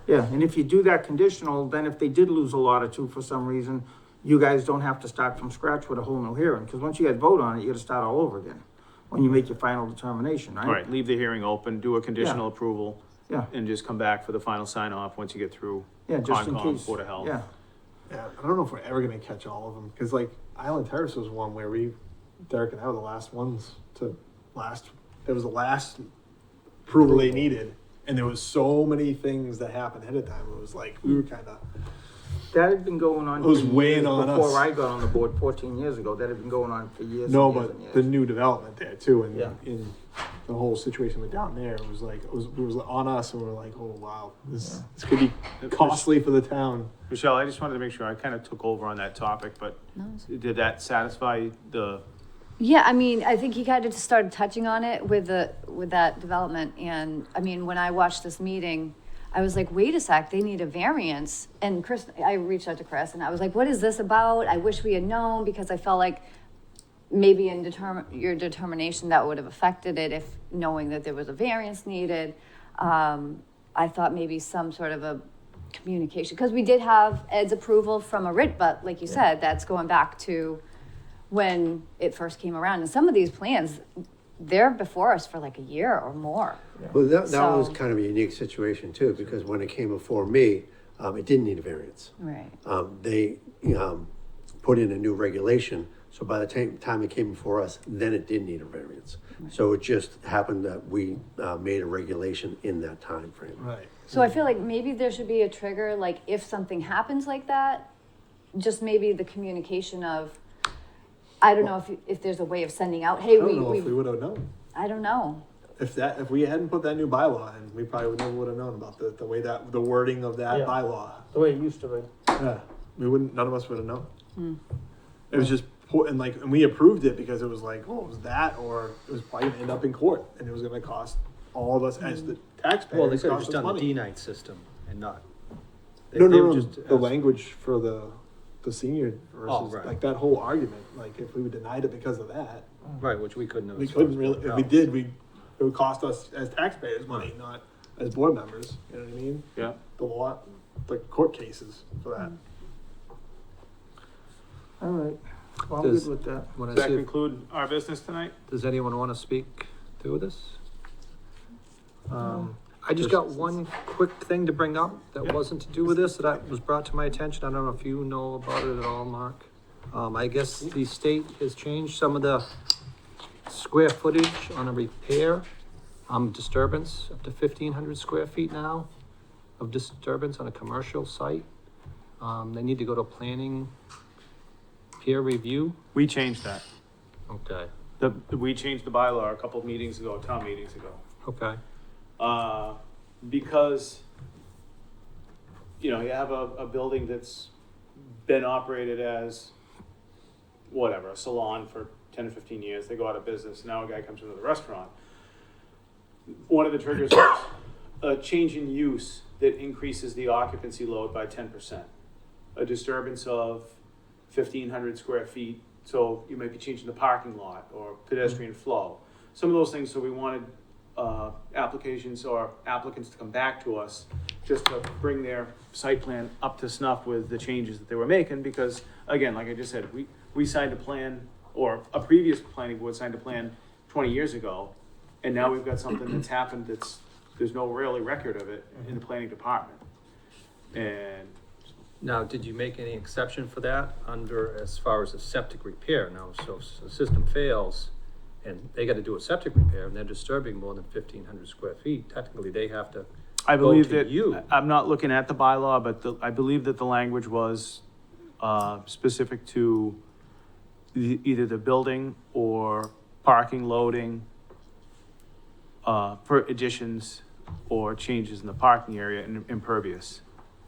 Yeah, and if you do that conditional, then if they did lose a lot or two for some reason, you guys don't have to start from scratch with a whole new hearing, because once you guys vote on it, you gotta start all over again, when you make your final determination, right? All right, leave the hearing open, do a conditional approval, Yeah, and just come back for the final sign off once you get through yeah, just in Concom, case. Board of Health. Yeah, Yeah, I don't know if we're ever gonna catch all of them, cause like Island Terrace was one where Derek and I were the last ones it was the last approval they needed. And there was so many things that happened ahead of time, it was like, we were kinda, that had been going on. It was for weighing years on us. Before I got on the board 14 years ago, that had been going on for years no, and years but and the years. new development there too, and Yeah. in the whole situation with down there, it was on us, and we were like, oh wow, this could be costly for the town. Michelle, I just wanted to make sure, I kind of took over on that topic, but did that satisfy the, Yeah, I mean, I think he kind of just started touching on it with that development, and, I mean, when I watched this meeting, I was like, wait a sec, they need a variance, and Chris, I reached out to Chris, and I was like, what is this about? I wish we had known, because I felt like maybe in your determination, that would have affected it, if knowing that there was a variance needed. I thought maybe some sort of a communication, because we did have Ed's approval from a writ, but like you said, that's going back to when it first came around, and some of these plans, they're before us for like a year or more. Well, that was So- kind of a unique situation too, because when it came before me, it didn't need a variance. Right. They, put in a new regulation, so by the time it came before us, then it did need a variance. So it just happened that we, made a regulation in that time frame. Right. So I feel like maybe there should be a trigger, like if something happens like that, just maybe the communication of, I don't know if there's a way of sending out, hey, I don't know if we we, would have known. I don't know. If we hadn't put that new bylaw in, we probably never would have known about the way the wording of that Yeah. bylaw. The way it used to be. Yeah, none of us would have known. It was just, and we approved it because it was like, oh, it was that, or it was probably gonna end up in court, and it was gonna cost all of us as the taxpayers. Well, they could have cost just us done the money. D-night system and not. No, they no, were no, just the asked- language for the senior Oh, versus, right. like that whole argument, like if we denied it because of that, Right, which we couldn't have. we as far as couldn't really, Board if of we Health. did, it would cost us as taxpayers money, not as board members, you know what I mean? yeah? The law, the court cases for that. All right, well, I'm Does- good with that. When I Does that see, conclude our business tonight? does anyone want to speak through this? I just got one quick thing to bring up that Yeah. wasn't to do with this, that was brought to my attention. I don't know if you know about it at all, Mark. I guess the state has changed some of the square footage on a repair, disturbance, up to 1,500 square feet now of disturbance on a commercial site. They need to go to planning peer review. We changed that. Okay, We changed the bylaw a couple of meetings ago, town meetings ago. okay. Because you know, you have a building that's been operated as whatever, a salon for 10 or 15 years, they go out of business, now a guy comes into the restaurant. One of the triggers is a change in use that increases the occupancy load by 10%. A disturbance of 1,500 square feet, so you might be changing the parking lot or pedestrian flow. Some of those things, so we wanted applications or applicants to come back to us just to bring their site plan up to snuff with the changes that they were making, because again, like I just said, we signed a plan, or a previous planning board signed a plan 20 years ago, and now we've got something that's happened there's no really record of it in the planning department. And Now, did you make any exception for that under, as far as a septic repair? Now, so if the system fails and they gotta do a septic repair and they're disturbing more than 1,500 square feet, technically they have to I believe go to that, you. I'm not looking at the bylaw, but I believe that the language was specific to either the building or parking, loading, for additions or changes in the parking area and impervious,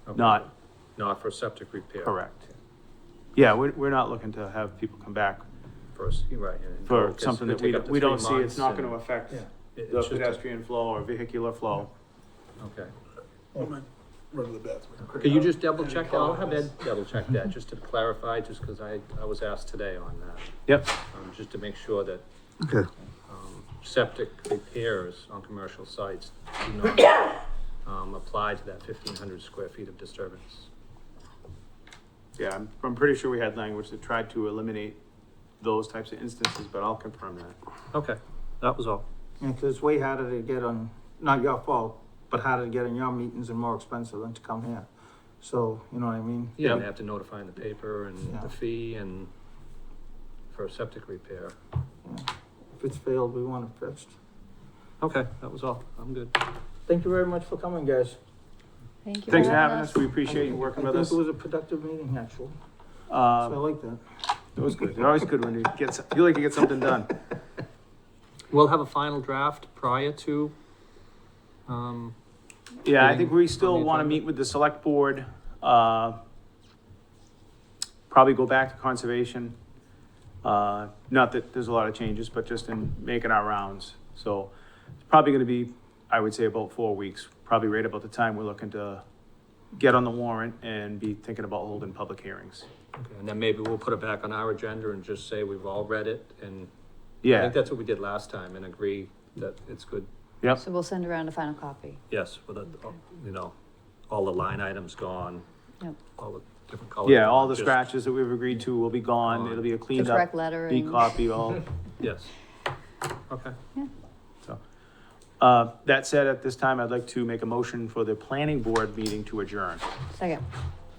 Okay. not for septic repair. correct. Yeah, we're not looking to have people come back First, right. and for because something it that could take up to we don't 3 see, it's months not and- gonna affect Yeah. It- the it's just a- pedestrian flow or vehicular flow. Okay. Run to the bathroom. Could you just double check that? I'll have Ed double check that, just to clarify, just because I was asked today on that. Yep. Just to make sure that, Okay. septic repairs on commercial sites do not, apply to that 1,500 square feet of disturbance. Yeah, I'm pretty sure we had language that tried to eliminate those types of instances, but I'll confirm that. Okay, that was all. Yeah, 'cause it's way harder to get on, not your fault, but harder to get in your meetings and more expensive than to come here. So, you know what I mean? Yeah, Yep. they have to notify in the paper and Yeah. the fee and for a septic repair. If it's failed, we want it fixed. Okay, that was all. I'm good. Thank you very much for coming, guys. Thank you. Thanks for having us, we appreciate you working with I us. think it was a productive meeting, actually, so I like that. It was good, it's always good when you feel like you get something done. We'll have a final draft prior to, Yeah, I Getting think we on still the wanna agenda. meet with the select board, probably go back to conservation. Not that there's a lot of changes, but just in making our rounds, so it's probably gonna be, I would say, about 4 weeks, probably right about the time we're looking to get on the warrant and be thinking about holding public hearings. okay, and then maybe we'll put it back on our agenda and just say we've all read it and I Yeah, think that's what we did last time and agree that it's good. yep, So we'll send around a final copy. Yes, with a, you know, all the line items gone, Yep. all the different colors. yeah, all the just- scratches that we've agreed to will be gone, it'll be a The cleaned up, correct lettering. beat copy, all. Yes. Okay. That said, at this time, I'd like to make a motion for the planning board meeting to adjourn. Second.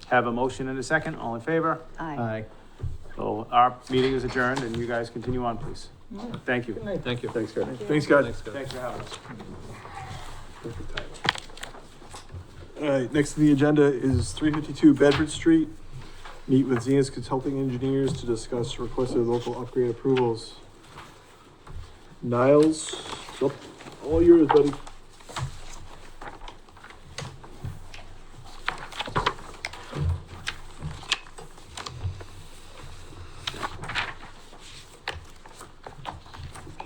Have a motion and a second, all in favor? Aye. So our meeting is adjourned and you guys continue on, please. Thank you. Good night. Thank you. Thanks, guys. Thanks, guys. Thanks, guys. Thanks for having us. All right, next on the agenda is 352 Bedford Street. Meet with Zenus Consulting Engineers to discuss requested local upgrade approvals. Niles, it's up- all yours, buddy.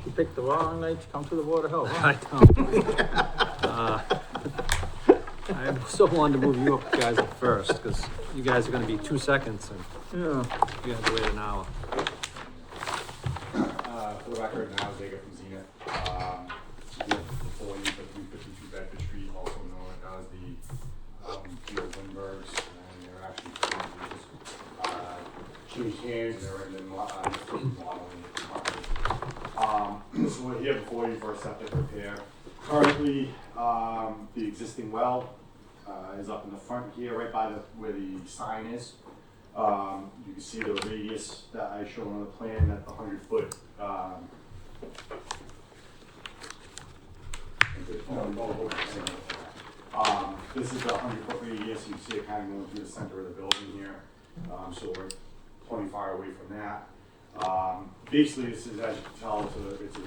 You picked the wrong night to come to the Board of Health, huh? I know. I still wanted to move you up guys up first, because you guys are gonna be 2 seconds and Yeah. you have to wait an hour. For the record, now Jacob from Zenith. Before you, but 352 Bedford Street, also known as the Field Lindberghs, and they're actually changed hands, they're in the modeling department. So we're here before you for a septic repair. Currently, the existing well is up in the front here, right by where the sign is. You can see the radius that I showed on the plan, that the 100-foot, this is the 100-foot radius, you can see it kind of going through the center of the building here, so we're plenty far away from that. Basically, this is, as you can tell, it's a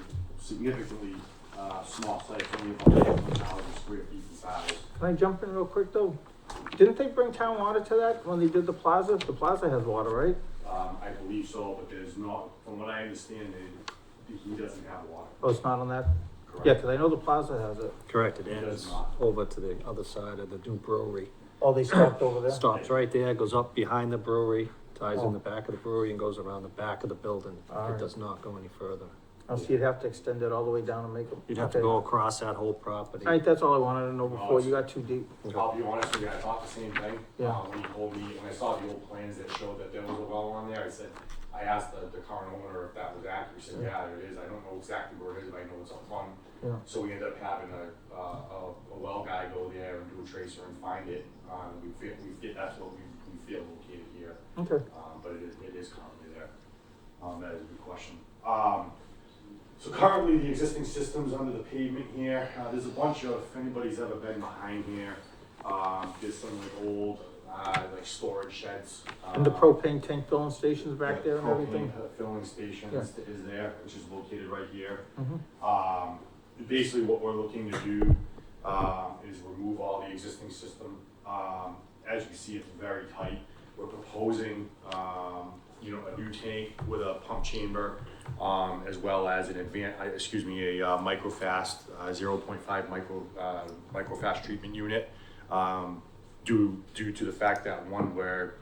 significantly small site, only about 1,000 square feet in size. Can I jump in real quick, though? Didn't they bring town water to that when they did the plaza? The plaza has water, right? I believe so, but there's not, from what I understand, he doesn't have water. Oh, it's not on that? Correct. Yeah, cause I know the plaza has it. Correct, it It does ends not. over to the other side of the new brewery. Oh, they stopped over there? Stops right there, goes up behind the brewery, ties Oh. in the back of the brewery and goes around the back of the building. Alright. It does not go any further. Oh, so you'd have to extend it all the way down and make it. You'd have to okay. go across that whole property. Alright, that's all I wanted to know before you got too deep. I'll be honest with you, I thought the same thing. Yeah. When he told me, when I saw the old plans that showed that there was a well on there, I asked the current owner if that was accurate. He said, yeah, there is. I don't know exactly where it is, but I know it's up front. Yeah. So we ended up having a well guy go there and do a tracer and find it. That's what we feel located here. Okay. But it is currently there. That is a good question. So currently the existing system's under the pavement here. There's a bunch of, if anybody's ever been behind here, there's some like old, like storage sheds. And the propane tank filling stations back there and propane everything? Filling station Yeah. is there, which is located right here. Mhm. Basically what we're looking to do, is remove all the existing system. As you can see, it's very tight. We're proposing, a new tank with a pump chamber, as well as a microfast, 0.5 microfast treatment unit. Due to the fact that one, we're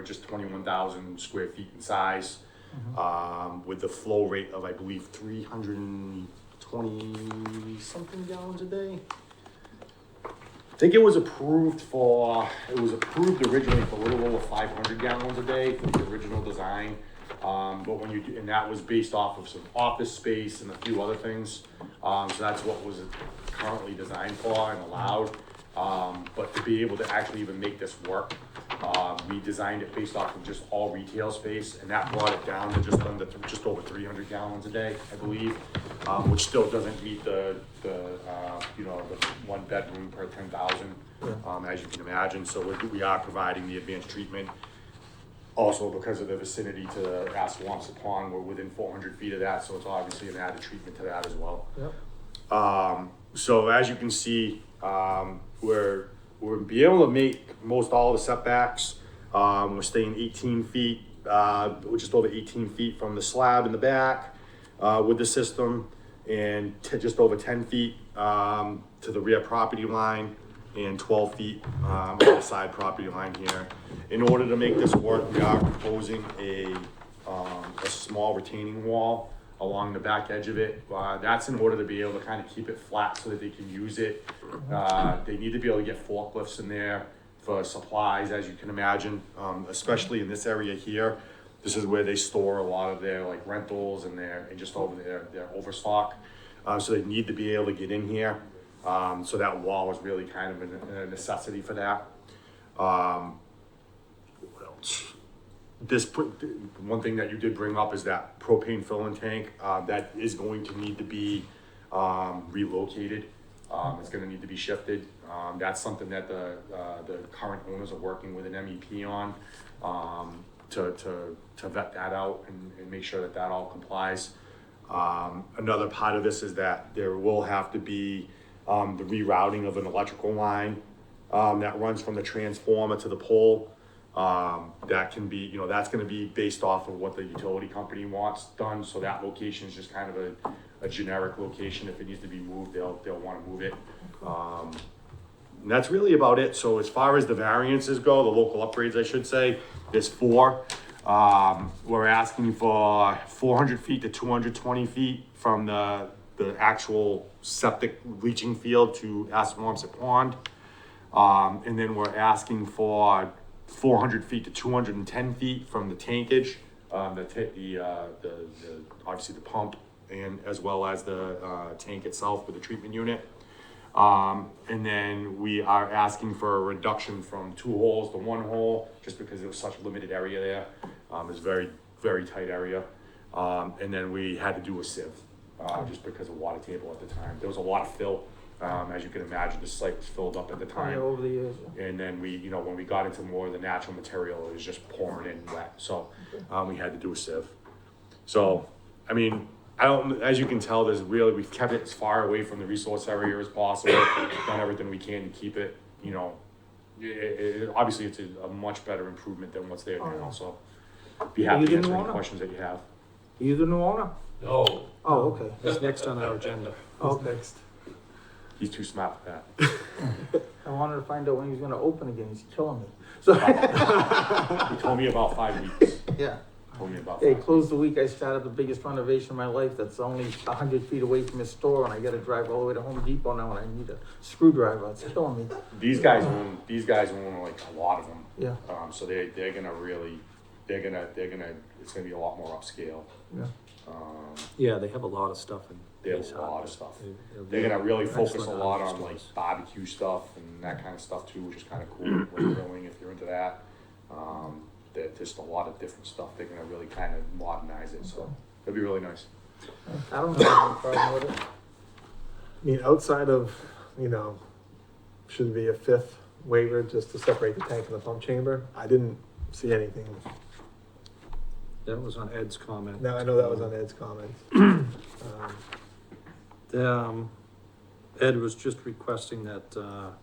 just 21,000 square feet in size, with the flow rate of, I believe, 320 something gallons a day. I think it was approved originally for a little over 500 gallons a day for the original design. But and that was based off of some office space and a few other things. So that's what was currently designed for and allowed. But to be able to actually even make this work, we designed it based off of just all retail space, and that brought it down to just over 300 gallons a day, I believe, which still doesn't meet the 1 bedroom per 10,000, as you can imagine. So we are providing the advanced treatment. Also, because of the vicinity to Assawamsett Pond, we're within 400 feet of that, so it's obviously an added treatment to that as well. Yep. So as you can see, we're be able to make most all the setbacks. We're staying 18 feet, we're just over 18 feet from the slab in the back, with the system, and just over 10 feet, to the rear property line, and 12 feet, on the side property line here. In order to make this work, we are proposing a small retaining wall along the back edge of it. That's in order to be able to kind of keep it flat so that they can use it. They need to be able to get forklifts in there for supplies, as you can imagine, especially in this area here. This is where they store a lot of their like rentals and just over their overstock. So they need to be able to get in here. So that wall is really kind of a necessity for that. What else? One thing that you did bring up is that propane filling tank, that is going to need to be, relocated. It's gonna need to be shifted. That's something that the current owners are working with an MEP on, to vet that out and make sure that all complies. Another part of this is that there will have to be, the rerouting of an electrical line, that runs from the transformer to the pole. That can be, that's gonna be based off of what the utility company wants done, so that location is just kind of a generic location. If it needs to be moved, they'll wanna move it. And that's really about it. So as far as the variances go, the local upgrades, I should say, there's 4. We're asking for 400 feet to 220 feet from the actual septic leaching field to Assawamsett Pond. And then we're asking for 400 feet to 210 feet from the tankage, obviously the pump, and as well as the tank itself with the treatment unit. And then we are asking for a reduction from 2 holes to 1 hole, just because it was such a limited area there. It's very, very tight area. And then we had to do a sieve, just because of water table at the time. There was a lot of fill. As you can imagine, the site was filled up at the time. Over the years. And then when we got into more of the natural material, it was just pouring in wet. So, we had to do a sieve. So, I mean, I don't, as you can tell, we've kept it as far away from the resource area as possible, done everything we can to keep it, you know. Obviously, it's a much better improvement than what's there now, so be Are happy you to the answer new any owner? questions that you have. You the new owner? No. Oh, okay. That's next on our agenda. Okay. He's too smart for that. I wanted to find out when he's gonna open again. He's killing me. So, He told me about 5 weeks. yeah. Told me about Hey, 5 closed the week I started the biggest renovation of my life. That's only 100 feet away from his store, and I gotta drive all the way to Home Depot now, and I need a screwdriver. It's killing me. These guys own like a lot of them. Yeah. So they're gonna really, it's gonna be a lot more upscale. Yeah. Yeah, they have a lot of stuff in. They have Ace a lot Hardware. of stuff. They'll They're gonna really focus a excellent lot outdoor on like stores. barbecue stuff and that kind of stuff too, which is kind of cool. Like grilling, if you're into that. There's just a lot of different stuff. They're gonna really kind of modernize it, so it'll be really nice. I don't have any problem with it. I mean, outside of, you know, should be a fifth waiver just to separate the tank and the pump chamber, I didn't see anything. That was on Ed's comment. Now, I know that was on Ed's comments. Ed was just requesting that,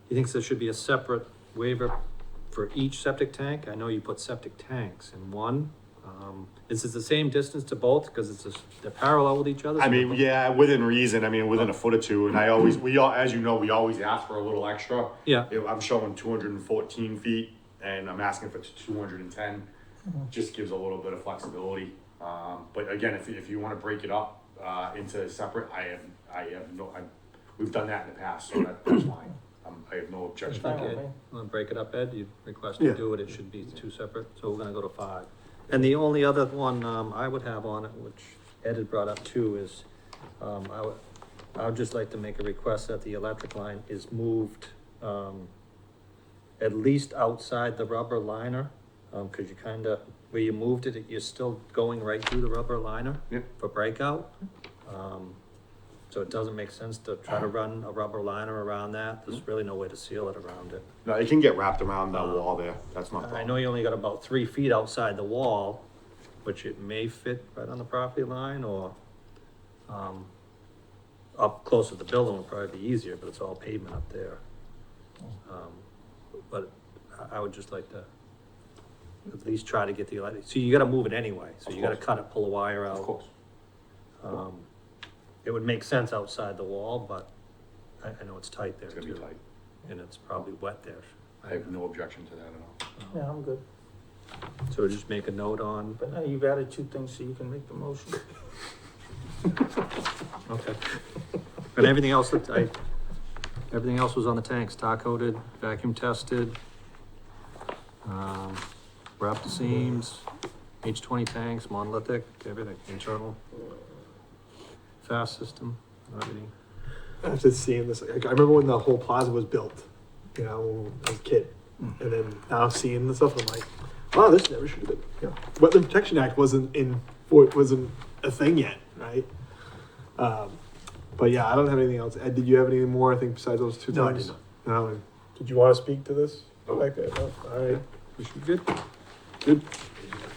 he thinks there should be a separate waiver for each septic tank. I know you put septic tanks in one. Is it the same distance to both? Because they're parallel with each other? I mean, yeah, within reason. I mean, within a foot or two. And as you know, we always ask for a little extra. Yeah. I'm showing 214 feet, and I'm asking for 210. Just gives a little bit of flexibility. But again, if you want to break it up into separate, we've done that in the past, so that's fine. I have no objection. Fine to with that. me. Want to break it up, Ed? You request Yeah. to do it, it should be two separate, so we're gonna go to 5. And the only other one, I would have on it, which Ed had brought up too, is, I would just like to make a request that the electric line is moved, at least outside the rubber liner, cause you kinda, where you moved it, you're still going right through the rubber liner Yep. for breakout. So it doesn't make sense to try to run a rubber liner around that. There's really no way to seal it around it. No, it can get wrapped around that wall there. That's not a I problem. know you only got about 3 feet outside the wall, which it may fit right on the property line or, up close to the building would probably be easier, but it's all pavement up there. But I would just like to at least try to get the electric, so you gotta move it anyway, so Of you gotta course. cut it, pull a wire out. Of course. It would make sense outside the wall, but I know it's tight there It's gonna too. be tight. And it's probably wet there. I have no objection to that at all. Yeah, I'm good. So just make a note on, But now you've added 2 things so you can make the motion. okay. And everything else everything else was on the tanks, tar coated, vacuum tested. Wrapped the seams, H20 tanks, monolithic, everything, internal. Fast system, everything. After seeing this, like, I remember when the whole plaza was built, you know, when I was a kid. And then now seeing the stuff, I'm like, wow, this never should have been, you know. Wetland Protection Act wasn't a thing yet, right? But yeah, I don't have anything else. Ed, did you have any more, I think, besides those 2 No, I things? did No. Did you want to speak to this? Like that? No? All right. We should be good. Good.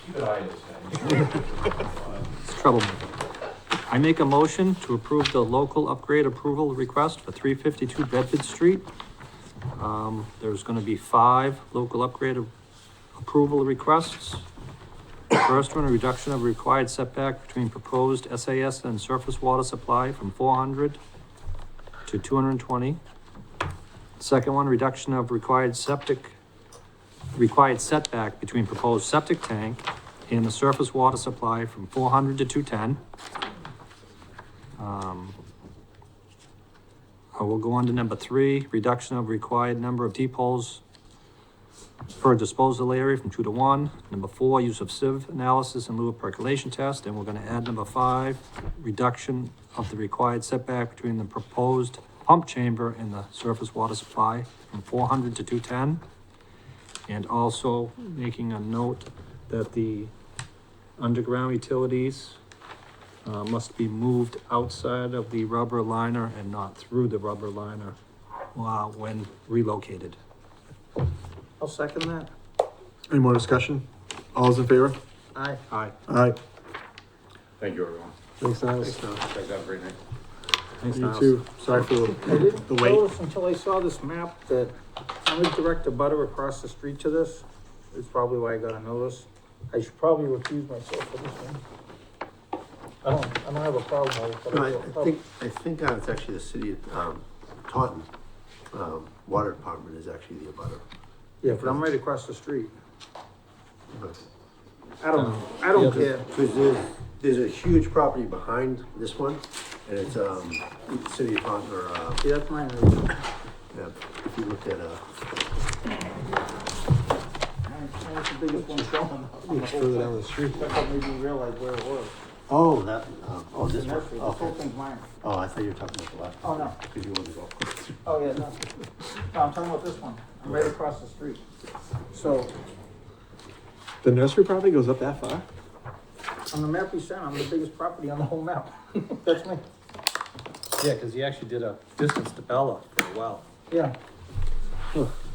Keep an eye on this guy. It's troublemaker. I make a motion to approve the local upgrade approval request for 352 Bedford Street. There's gonna be 5 local upgrade approval requests. First one, a reduction of required setback between proposed SAS and surface water supply from 400 to 220. Second one, reduction of required setback between proposed septic tank and the surface water supply from 400 to 210. I will go on to number 3, reduction of required number of deep holes per disposal area from 2 to 1. Number 4, use of sieve analysis in lieu of percolation test, and we're gonna add number 5, reduction of the required setback between the proposed pump chamber and the surface water supply from 400 to 210. And also making a note that the underground utilities must be moved outside of the rubber liner and not through the rubber liner when relocated. I'll second that. Any more discussion? All those in favor? Aye. Aye. Aye. Thank you, everyone. Thanks, Niles. Guys have a great night. Thanks, You Niles. too. Sorry for I the didn't wait. notice until I saw this map that I'm a direct abutter across the street to this. It's probably why I got a notice. I should probably recuse myself for this one. I don't have a problem with it. No, I think it's actually the city of, Taunton, water department is actually the abutter. Yeah, but I'm right across the street. But- I don't know. I don't care. Because there's a huge property behind this one, and it's, city of Taunton, or, Yeah, that's mine. yeah, if you look at, That's the biggest one showing. It's further down the street. That's what made me realize where it was. oh, that, oh, this The one, nursery, this whole okay. thing's mine. Oh, I thought you were talking about the last Oh, one. no. Because you want to go. Oh, yeah, no. No, I'm talking about this one. I'm right across the street. So, The nursery property goes up that far? on the map we sent, I'm the biggest property on the whole map. That's me. Yeah, cause he actually did a distance to Bella for a while. Yeah.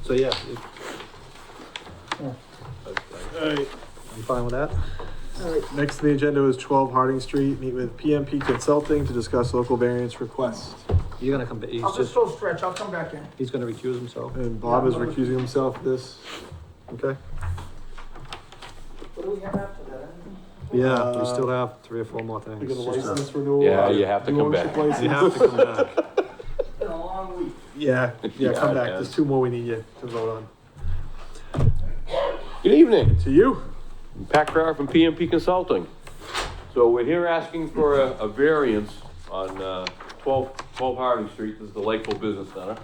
So, yeah, Yeah. Alright, I'm fine with that. All right. next on the agenda is 12 Harding Street, meet with PMP Consulting to discuss local variance request. You're gonna come, he's I'll just just, go stretch. I'll come back in. he's gonna recuse himself, And Bob is Yeah. recusing himself of this. okay? What do we have after that? Yeah, we still have 3 or 4 more We got a things. license renewal. Yeah, you have to new come back. ownership license. You have to come back. It's been a long week. Yeah, Yeah, come back. it There's has. 2 more we need you to vote on. Good evening, To you. Pat Farrar from PMP Consulting. So we're here asking for a variance on 12 Harding Street. This is the Lakeville Business Center.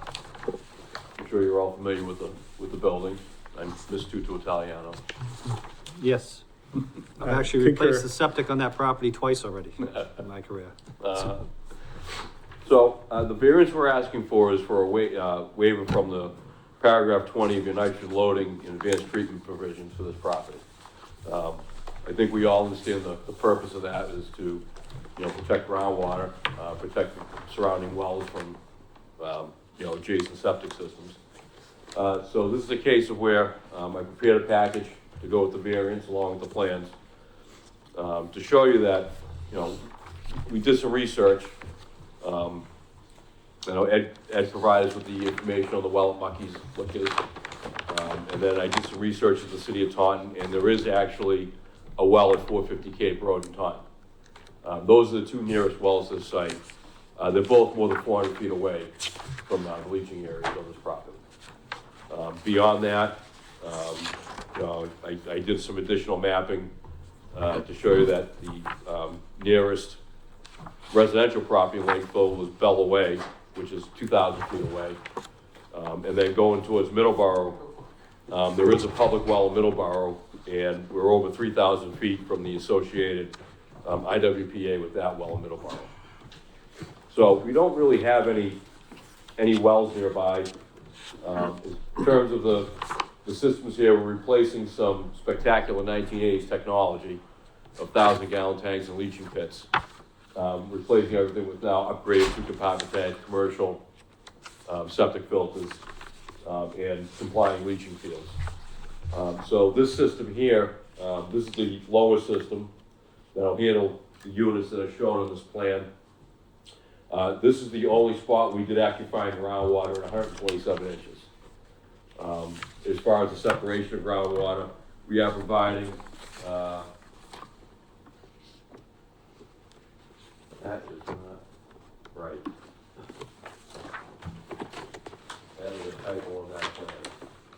I'm sure you're all familiar with the building. I'm Miss Tutto Italiano. Yes. I've actually concur. replaced the septic on that property twice already in my career. So the variance we're asking for is for a waiver from the paragraph 20 of your nitrogen loading and advanced treatment provisions for this property. I think we all understand the purpose of that is to, protect groundwater, protect the surrounding wells from, adjacent septic systems. So this is a case of where I prepared a package to go with the variance along with the plans to show you that, we did some research. Ed provided us with the information on the well at Mucky's location. And then I did some research at the city of Taunton, and there is actually a well at 450 Cape Road in Taunton. Those are the 2 nearest wells to the site. They're both more than 400 feet away from the leaching areas on this property. Beyond that, I did some additional mapping to show you that the nearest residential property in Lakeville was Bella Way, which is 2,000 feet away. And then going towards Middleborough, there is a public well in Middleborough, and we're over 3,000 feet from the associated IWPA with that well in Middleborough. So we don't really have any wells nearby. In terms of the systems here, we're replacing some spectacular 1980s technology of 1,000-gallon tanks and leaching pits. Replacing everything with now upgraded 2-compartment tank, commercial septic filters, and complying leaching fields. So this system here, this is the lower system that'll handle the units that are shown on this plan. This is the only spot we did actually find groundwater at 127 inches. As far as the separation of groundwater, we are providing, that is not right. That is a typo on that plan.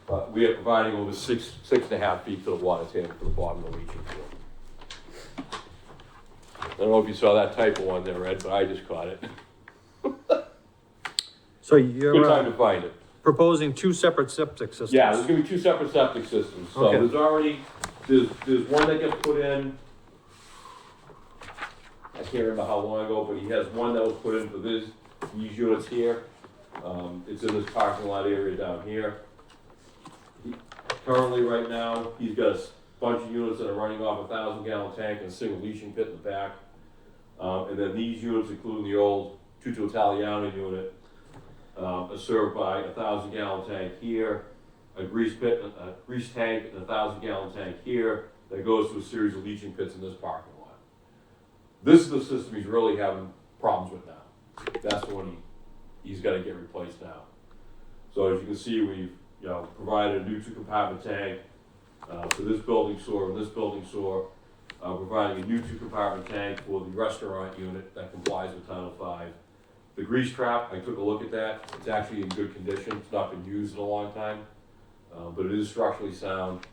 But we are providing over 6.5 feet to the water table for the bottom of the leaching field. I don't know if you saw that typo on there, Ed, but I just caught it. So Good you're time to find it. proposing 2 separate septic systems? Yeah, there's gonna be 2 separate septic systems, so Okay. there's already, there's one that gets put in, I can't remember how long ago, but he has one that was put in for these units here. It's in this parking lot area down here. Currently, right now, he's got a bunch of units that are running off a 1,000-gallon tank and a single leaching pit in the back. And then these units, including the old Tutto Italiano unit, are served by a 1,000-gallon tank here, a grease pit, a grease tank, and a 1,000-gallon tank here that goes to a series of leaching pits in this parking This is the system he's really having problems with now. That's the one he's gotta get replaced now. So as you can see, we've, provided a new 2-compartment tank, for this building sewer and this building sewer. Providing a new 2-compartment tank for the restaurant unit that complies with Title V. The grease trap, I took a look at that, it's actually in good condition, it's not been used in a long time, but it is structurally sound.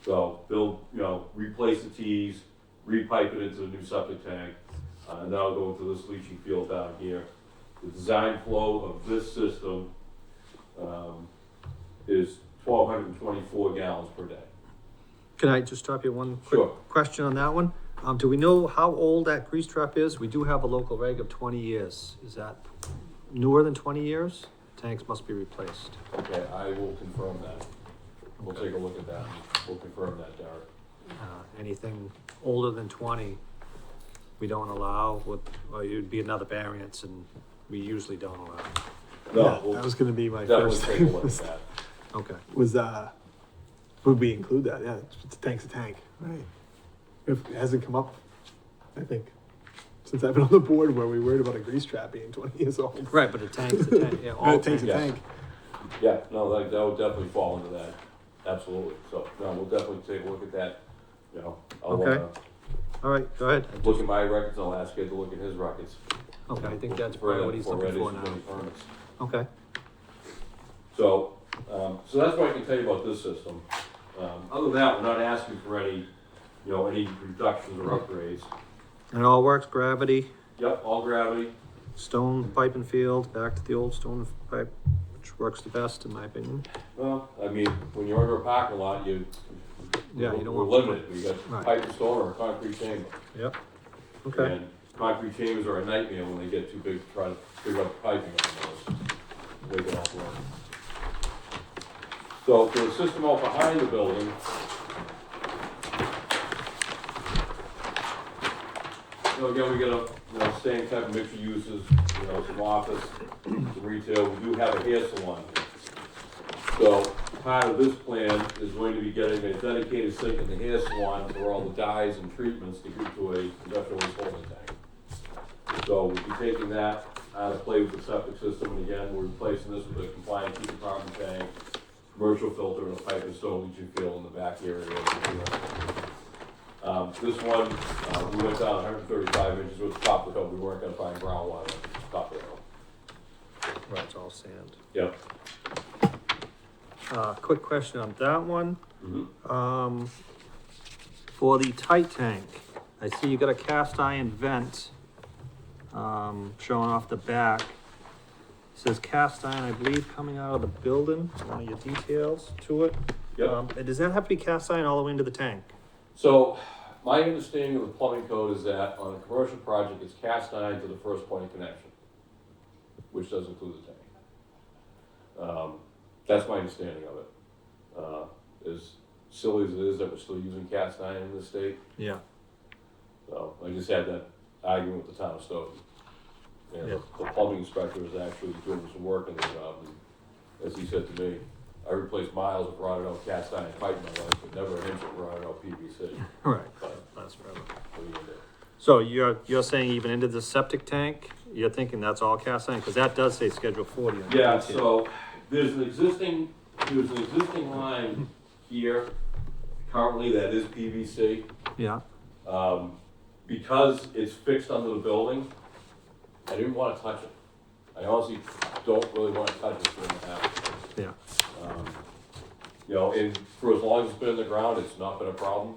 So they'll, replace the T's, repipe it into the new septic tank, and that'll go into this leaching field down here. The design flow of this system, is 1,224 gallons per day. Can I just stop you one quick Sure. question on that one? Do we know how old that grease trap is? We do have a local reg of 20 years. Is that newer than 20 years? Tanks must be replaced. Okay, I will confirm that. We'll take a look at that, we'll confirm that, Derek. Anything older than 20, we don't allow, or it'd be another variance, and we usually don't allow. No, Yeah, we'll that was gonna be my definitely first take a thing, look at that. Okay. would we include that? Yeah, it's a tank's a tank, right? If it hasn't come up, I think, since I've been on the board where we worried about a grease trap being 20 years old. Right, but a tank's a tank, yeah, all Right, a tank's a Yeah. tank. Yeah, no, that would definitely fall into that, absolutely, so, no, we'll definitely take a look at that, I'll, Okay. All right, go ahead. look at my records, I'll ask Ed to look at his records. Okay, I think that's probably what he's Before looking for Ed issues any now. permits. Okay, So, so that's what I can tell you about this system. Other than that, we're not asking for any, any reductions or upgrades. and it all works, gravity, Yep, all gravity. stone pipe and field, back to the old stone pipe, which works the best in my opinion. Well, I mean, when you're under a parking lot, Yeah, you don't we're want- limited. We got Right. pipe and stone or a concrete chamber. Yep. Okay, And concrete chambers are a nightmare when they get too big to try to figure out the piping on those. Wake it all work. So for the system out behind the building, again, we got a, same type of mixed uses, some office, some retail. We do have a hair salon here. So part of this plan is going to be getting a dedicated sink in the hair salon for all the dyes and treatments to get to a industrial waste holding tank. So we'll be taking that out of play with the septic system, and again, we're replacing this with a compliant 2-compartment tank, commercial filter, and a pipe and stone leaching field in the back area. This one, we went down 135 inches with the top of the hill. We weren't gonna find groundwater at the top of the hill. right, it's all sand. Yep. Quick question on that one. Mhm. For the tight tank, I see you got a cast iron vent, showing off the back. It says cast iron, I believe, coming out of the building, one of your details to it. Yep. And does that have to be cast iron all the way into the tank? So, my understanding of the plumbing code is that on a commercial project, it's cast iron to the first point of connection, which does include the tank. That's my understanding of it. As silly as it is that we're still using cast iron in this state, Yeah. so I just had that argument with the town of Stoughton. And Yeah. the plumbing inspector is actually doing some work in the job, and as he said to me, I replaced miles of rotted out cast iron pipe in my life, but never an inch of rotted out PVC. Right, But that's forever. what are you gonna do? So you're saying even into the septic tank, you're thinking that's all cast iron? Cause that does say Schedule 40 on the Yeah, detail. so there's an existing line here currently that is PVC. Yeah, Because it's fixed under the building, I didn't wanna touch it. I honestly don't really wanna touch it when it happens. yeah, And for as long as it's been in the ground, it's not been a problem.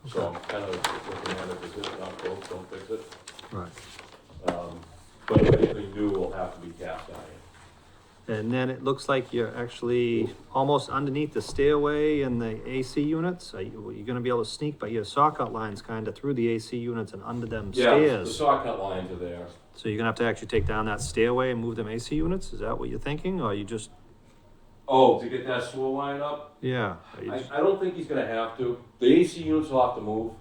So I'm kind of looking at it as if not broke, don't fix it. right. But if anything new will have to be cast iron. And then it looks like you're actually almost underneath the stairway and the AC units. Are you gonna be able to sneak by your saw cut lines kinda through the AC units and under them Yeah, the stairs? saw cut lines are there. So you're gonna have to actually take down that stairway and move them AC units? Is that what you're thinking, or you just, Oh, to get that sewer line up? yeah? Are you just- I don't think he's gonna have to. The AC units will have to move.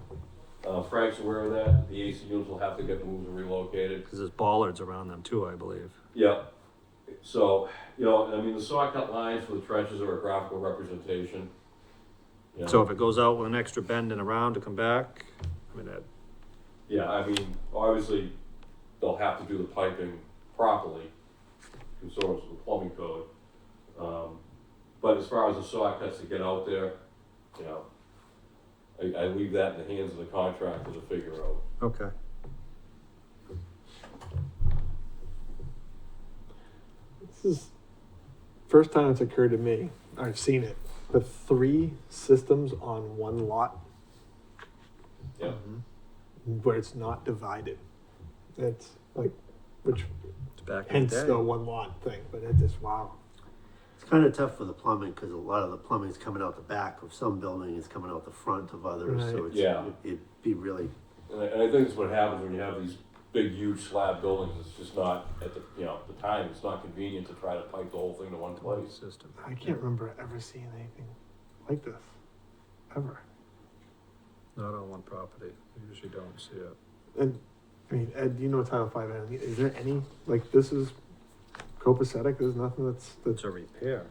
Frank's aware of that. The AC units will have to get moved and relocated. Cause there's bollards around them too, I believe. Yeah. So, the saw cut lines for the trenches are a graphical representation. So if it goes out with an extra bend and around to come back, I mean, that, Yeah, I mean, obviously, they'll have to do the piping properly, consistent with the plumbing code. But as far as the saw cuts to get out there, you know, I leave that in the hands of the contractor to figure out. Okay. This is first time it's occurred to me. I've seen it. The 3 systems on one lot Yeah. where it's not divided. It's like, which It's back in hence the the day. one lot thing, but it just, wow. It's kind of tough for the plumbing, because a lot of the plumbing's coming out the back of some buildings, it's coming out the front of others, so Right. it's, Yeah. it'd be really, And I think it's what happens when you have these big, huge slab buildings, it's just not, at the, you know, the time, it's not convenient to try to pipe the whole thing to one place. System. I can't remember ever seeing anything like this, ever. Not on one property. You usually don't see it. And, I mean, Ed, you know Title V, is there any, like, this is copacetic, there's nothing It's that's, a repair.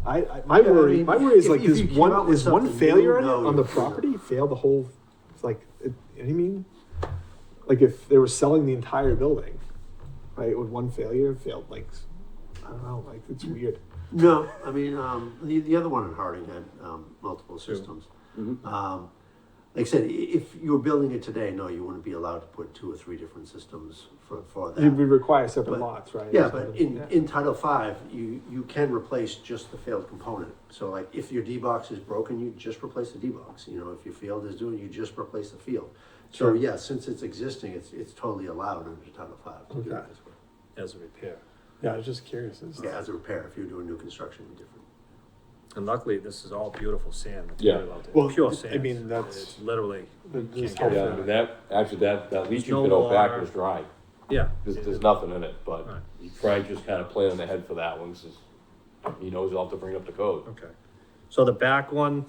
my Yeah, I worry, mean, my worry is if- like, if you this came out with is one something failure new, on no, the you- property, fail the whole, it's like, you know what I mean? Like, if they were selling the entire building, right, with one failure, failed, like, I don't know, like, it's weird. no, I mean, the other one in Harding had, multiple Two. systems. Mhm. Like I said, if you were building it today, no, you wouldn't be allowed to put 2 or 3 different systems for that. It would require separate But- lots, right? Yeah, but in Title V, you can replace just the failed component. So like, if your D-box is broken, you just replace the D-box. You know, if your field is doing, you just replace the field. So Sure. yeah, since it's existing, it's totally allowed under Title V to do it Okay. this way. As a repair. Yeah, I was just curious. It's- Yeah, as a repair, if you're doing new construction, it'd be different. And luckily, this is all beautiful sand Yeah. material out there. Well, Pure I sand. mean, that's- It's literally, This can't whole get Yeah, it. I mean, that, actually, that leaching no pit out back water. was dry. yeah. There's nothing in it, but Right. Frank just kind of planning ahead for that one, since he knows he'll have to bring up the code. Okay. So the back one,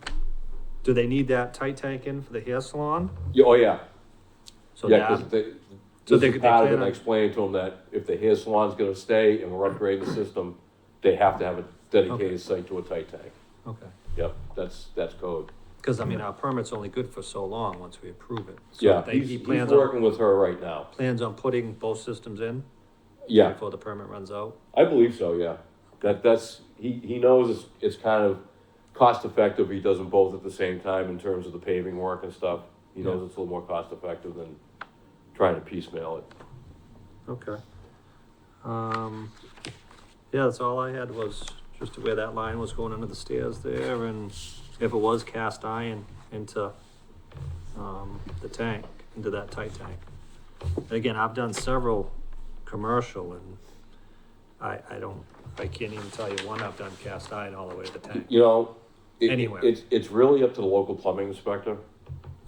do they need that tight tank in for the hair salon? Yeah, oh, yeah. So Yeah, that, because so this they- is they part of it, plan and I on- explained to them that if the hair salon's gonna stay and we're upgrading the system, they have to have a dedicated site to a tight tank. okay. Yep, that's code. Because I mean, our permit's only good for so long once we approve it. So Yeah, they- he's he he's plans working on, with her right now. plans on putting both systems in Yeah, before the permit runs out? I believe so, yeah. He knows it's kind of cost effective, he does them both at the same time in terms of the paving work and stuff. He knows Yeah. it's a little more cost effective than trying to piecemeal it. Okay. Yeah, that's all I had was just where that line was going under the stairs there and if it was cast iron into, the tank, into that tight tank. And again, I've done several commercial and I can't even tell you one I've done cast iron all the way to the tank. You know, Anywhere. it's really up to the local plumbing inspector.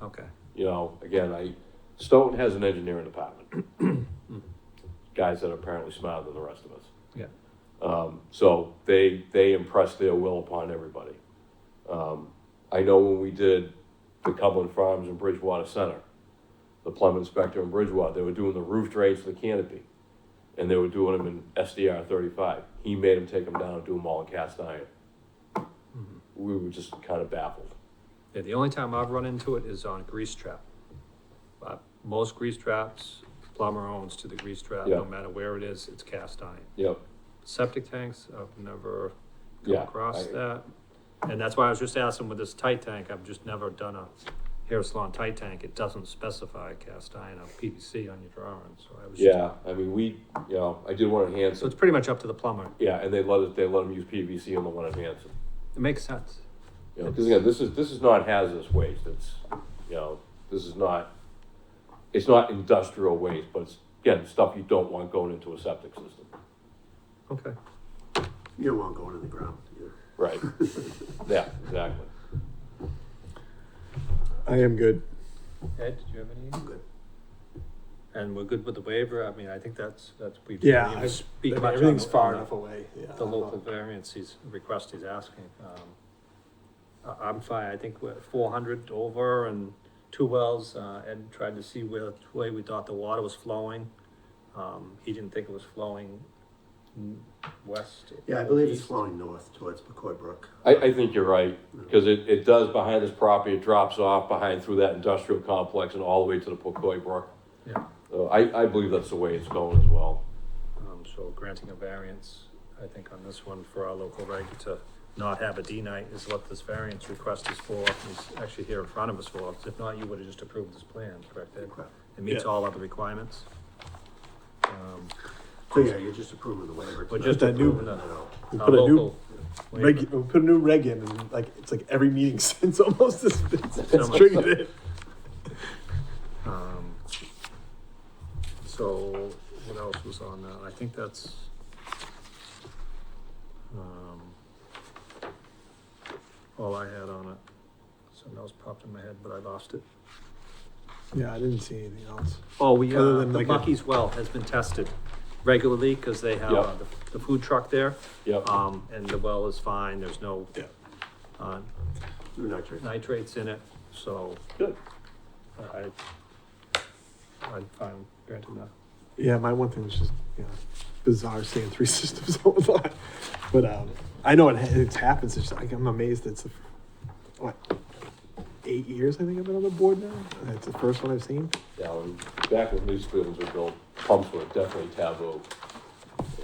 Okay, You know, again, Stoughton has an engineering department. Guys that are apparently smarter than the rest of us. yeah, So they impress their will upon everybody. I know when we did the Cumberland Farms and Bridgewater Center, the plumbing inspector in Bridgewater, they were doing the roof drains for the canopy. And they were doing them in SDR 35. He made them take them down and do them all in cast iron. We were just kind of baffled. yeah, the only time I've run into it is on grease trap. Most grease traps, plumber owns to the grease trap, Yeah. no matter where it is, it's cast iron. Yep. Septic tanks, I've never come Yeah, across I- that. And that's why I was just asking with this tight tank, I've just never done a hair salon tight tank. It doesn't specify cast iron or PVC on your drawing, so I was just. Yeah, I mean, I did one in So Hanson. it's pretty much up to the plumber. Yeah, and they let them use PVC on the one in Hanson. It makes sense. You know, because again, this is not hazardous waste. It's, you know, it's not industrial waste, but it's, again, stuff you don't want going into a septic system. Okay. You don't want going in the ground either. Right. Yeah, exactly. I am good. Ed, did you have any? Good. And we're good with the waiver? I mean, I think we Yeah, didn't even I speak mean, much on everything's the- far on the- enough away, yeah. The local variance request he's asking. I'm fine, I think we're at 400 over and 2 wells, Ed tried to see which way we thought the water was flowing. He didn't think it was flowing west. Yeah, I believe it's east. flowing north towards McCoy Brook. I think you're right, because it does behind this property, it drops off behind through that industrial complex and all the way to the Pocoi Brook. Yeah, So I believe that's the way it's going as well. so granting a variance, I think on this one for our local reg to not have a D night is what this variance request is for. He's actually here in front of us for. If not, you would have just approved this plan, correct, Ed? Correct. It meets Yeah. all other requirements. So yeah, you're just approving the waiver. We're tonight. just that new- approving I know. We our put a new local waiver. reg, we put a new reg in, and like, it's like every meeting since almost it's Almost. triggered it. So what else was on that? I think that's, all I had on it. Something else popped in my head, but I lost it. Yeah, I didn't see anything else. Oh, we, Other than the like a- Bucky's well has been tested regularly, cause they have, Yep. the food truck there. Yep. And the well is fine, there's no, Yeah. No nitrate. nitrates in it, so Good. I'm fine granting that. Yeah, my one thing was just, you know, bizarre seeing three systems all the time. But, I know it happens, it's like, I'm amazed it's, what, 8 years I think I've been on the board now? And it's the first one I've seen. Yeah, when, back when these buildings were built, pumps were definitely taboo.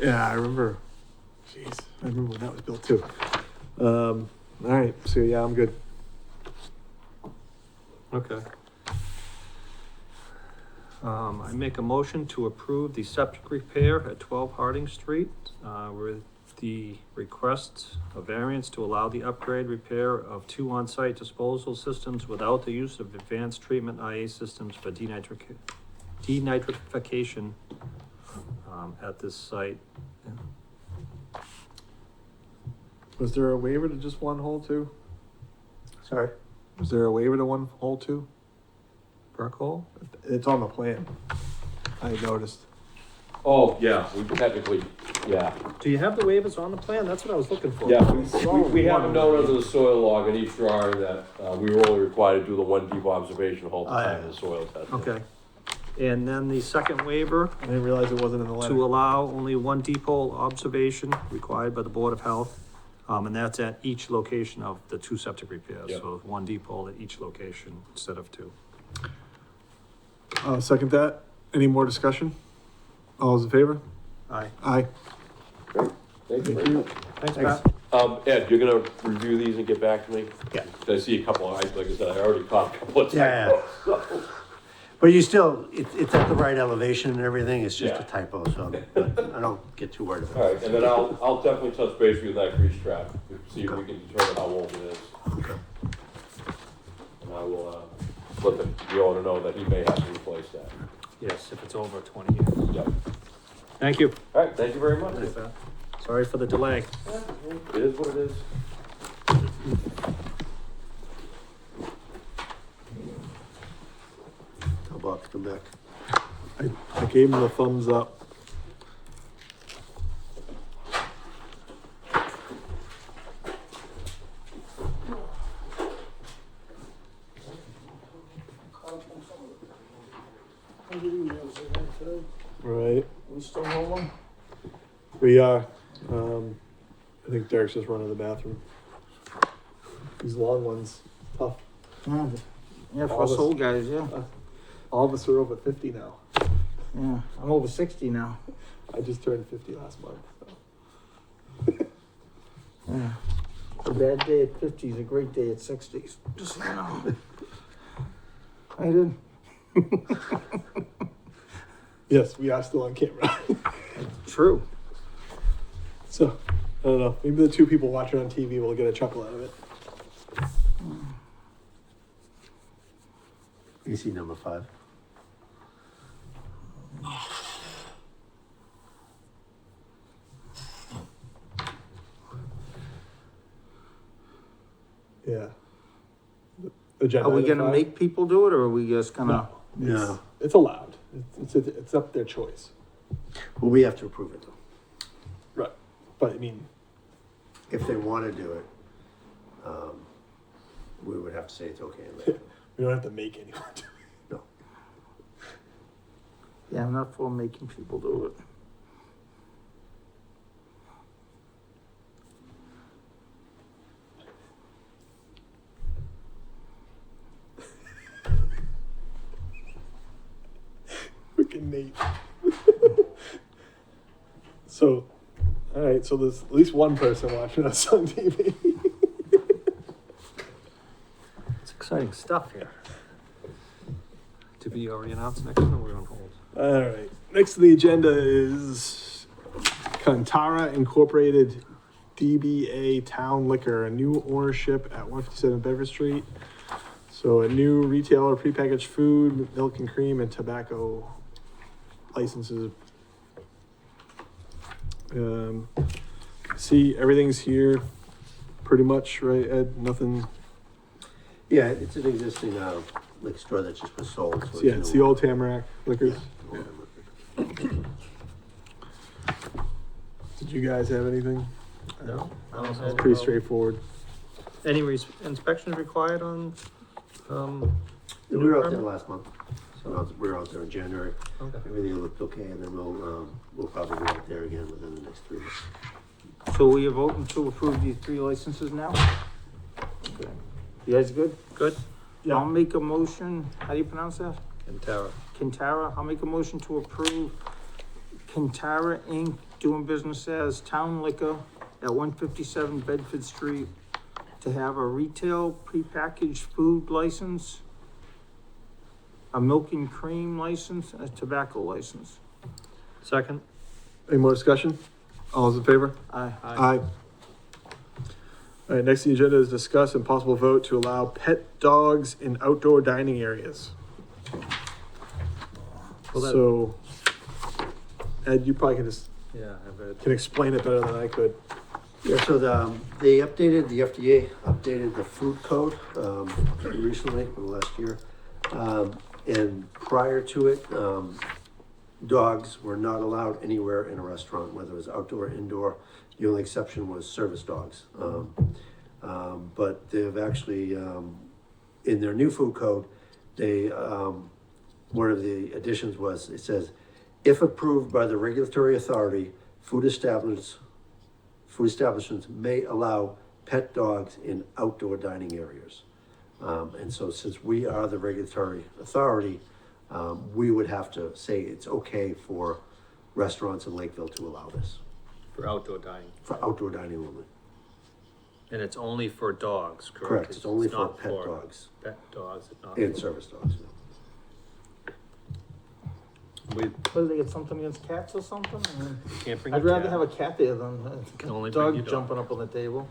Yeah, I remember, jeez, I remember when that was built too. All right, so yeah, I'm good. Okay. I make a motion to approve the septic repair at 12 Harding Street, with the request of variance to allow the upgrade repair of 2 on-site disposal systems without the use of advanced treatment IA systems for denitrification, at this site. Was there a waiver to just one hole too? Sorry. Was there a waiver to one hole too? Brook hole? It's on the plan. I noticed. Oh, yeah, we technically, yeah. Do you have the waivers on the plan? That's what I was looking for. Yeah, we have a note under the soil log in each drawing that, we were only required to do the one deep observation hole at the time of the soil test. Okay. And then the second waiver, I didn't realize it wasn't in the letter. to allow only one deep hole observation required by the Board of Health. And that's at each location of the 2 septic repairs, Yep. so 1 deep hole at each location instead of 2. Second that. Any more discussion? All those in favor? Aye. Aye. Great, thank you very much. Thanks, Thanks. Pat. Ed, you're gonna review these and get back to me? Yeah. I see a couple, like I said, I already caught a couple of Yeah, typos. But you still, it's at the right elevation and everything, it's just Yeah. a typo, so but I don't get too worried about it. All right, and then I'll definitely touch base with you with that grease trap, see if we can determine how old it is. Okay. And I will, let the owner know that he may have to replace that. Yes, if it's over 20 years. Yep. Thank you. All right, thank you very much. Thanks, Pat. Sorry for the delay. It is what it is. How about come back? I gave him the thumbs up. Right. We still rolling? We are. I think Derek's just running to the bathroom. These long ones, tough. Yeah, for us old guys, yeah. All of us are over 50 now. Yeah, I'm over 60 now. I just turned 50 last month. So. Yeah. A bad day at 50 is a great day at 60s, just so you know. I did. Yes, we are still on camera. True. So, I don't know. Maybe the 2 people watching on TV will get a chuckle out of it. You see number 5? Yeah. The agenda Are we item gonna 5? make people do it, or are we just gonna? No. It's allowed. It's up their choice. Well, we have to approve it though. Right. But I mean, If they wanna do it, we would have to say it's okay. later. we don't have to make anyone do it. No. Yeah, I'm not for making people do it. fucking Nate. So, all right, so there's at least one person watching us on TV. It's exciting stuff here. To be already announced next one, or we're on hold? All right, next to the agenda is Kantara Incorporated DBA Town Liquor, a new ownership at 157 Bedford Street. So a new retailer, prepackaged food, milk and cream, and tobacco licenses. See, everything's here, pretty much, right, Ed? Nothing. Yeah, it's an existing, liquor store that just was sold. So Yeah, it's the old Tamarack Liquors. Yeah. Did you guys have anything? No. It's pretty straightforward. Any inspections required on, We were out there last month, so we were out there in January. Okay. Everything looked okay, and then we'll probably go out there again within the next 3 months. So we are voting to approve these 3 licenses now? Okay. You guys good? Good. Yeah. I'll make a motion, how do you pronounce that? And Tara. Kintara, I'll make a motion to approve Kintara Inc. doing business as Town Liquor at 157 Bedford Street to have a retail prepackaged food license, a milk and cream license, and a tobacco license. Second. Any more discussion? All those in favor? Aye. Aye. All right, next on the agenda is discuss and possible vote to allow pet dogs in outdoor dining areas. Well, that- So, Ed, you probably Yeah, I've read. can explain it better than I could. Yeah, so the FDA updated the food code, recently, in the last year. And prior to it, dogs were not allowed anywhere in a restaurant, whether it was outdoor or indoor. The only exception was service dogs. But they've actually, in their new food code, they, one of the additions was, it says, if approved by the regulatory authority, food establishments may allow pet dogs in outdoor dining areas. And so since we are the regulatory authority, we would have to say it's okay for restaurants in Lakeville to allow this, For outdoor dining. for outdoor dining only. And it's only for dogs, correct? Correct, it's only for not pet dogs Pet dogs, it's not. and service dogs. We What, do they get something against cats or something? I mean, can't bring. I'd rather have a cat there than Can a only bring dog your dog. jumping up on the table.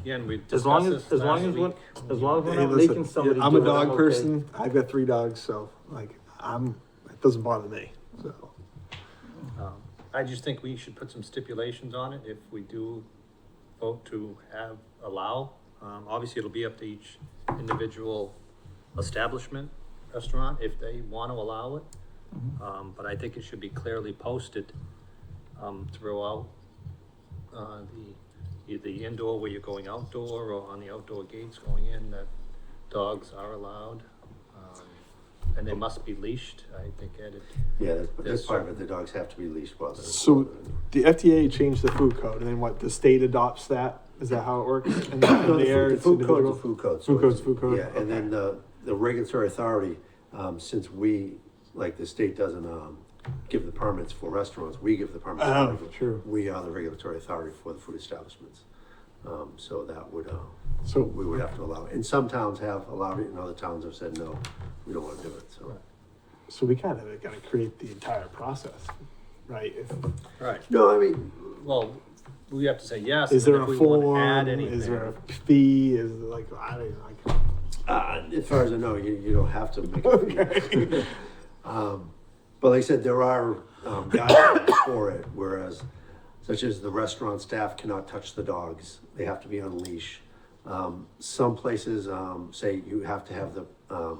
Again, we As long discussed as, this as long last as, we're- week. as long as we're Hey, not listen, making somebody I'm a do it, I'm dog okay. person. I've got 3 dogs, so like it doesn't bother me. So I just think we should put some stipulations on it if we do vote to allow. Obviously, it'll be up to each individual establishment, restaurant, if they want to allow it. But I think it should be clearly posted, throughout, either the indoor where you're going outdoor or on the outdoor gates going in, that dogs are allowed. And they must be leashed, I think, Ed. Yeah, that's part of it, the dogs have to be leashed while they're. So the FDA changed the food code, and then what? The state adopts that. Is that how it works? And then No, there, the it's food code's a individual? food code. Food code's it's- food code, Yeah, and then the regulatory authority, since we, like, the state doesn't, give the permits for restaurants, we give the permits. for Oh, restaurants. sure. We are the regulatory authority for the food establishments. So that would, So we would have to allow it. And some towns have allowed it, and other towns have said, no, we don't wanna do it, so. So we kind of got to create the entire process, right? Right, No, I mean, well, we have to say yes. Is and there if a we want to form? add Is there a anything. fee? Is it like I don't know, like as far as I know, you don't have to make a fee. But like I said, there are guidelines for it, whereas such as the restaurant staff cannot touch the dogs. They have to be on leash. Some places say you have to have the, kind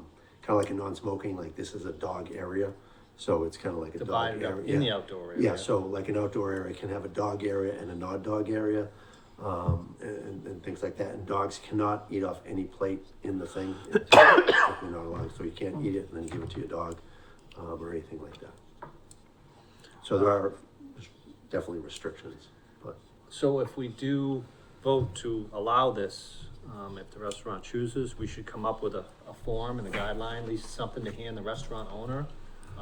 of like a non-smoking, like this is a dog area. So it's kind of like a dog Divided up area. in the Yeah. outdoor area. Yeah, so like an outdoor area can have a dog area and a non-dog area, and things like that. And dogs cannot eat off any plate in the thing. It's technically not allowed, so you can't eat it and then give it to your dog, or anything like that. So there are definitely restrictions, but. So if we do vote to allow this, if the restaurant chooses, we should come up with a form and a guideline, at least something to hand the restaurant owner.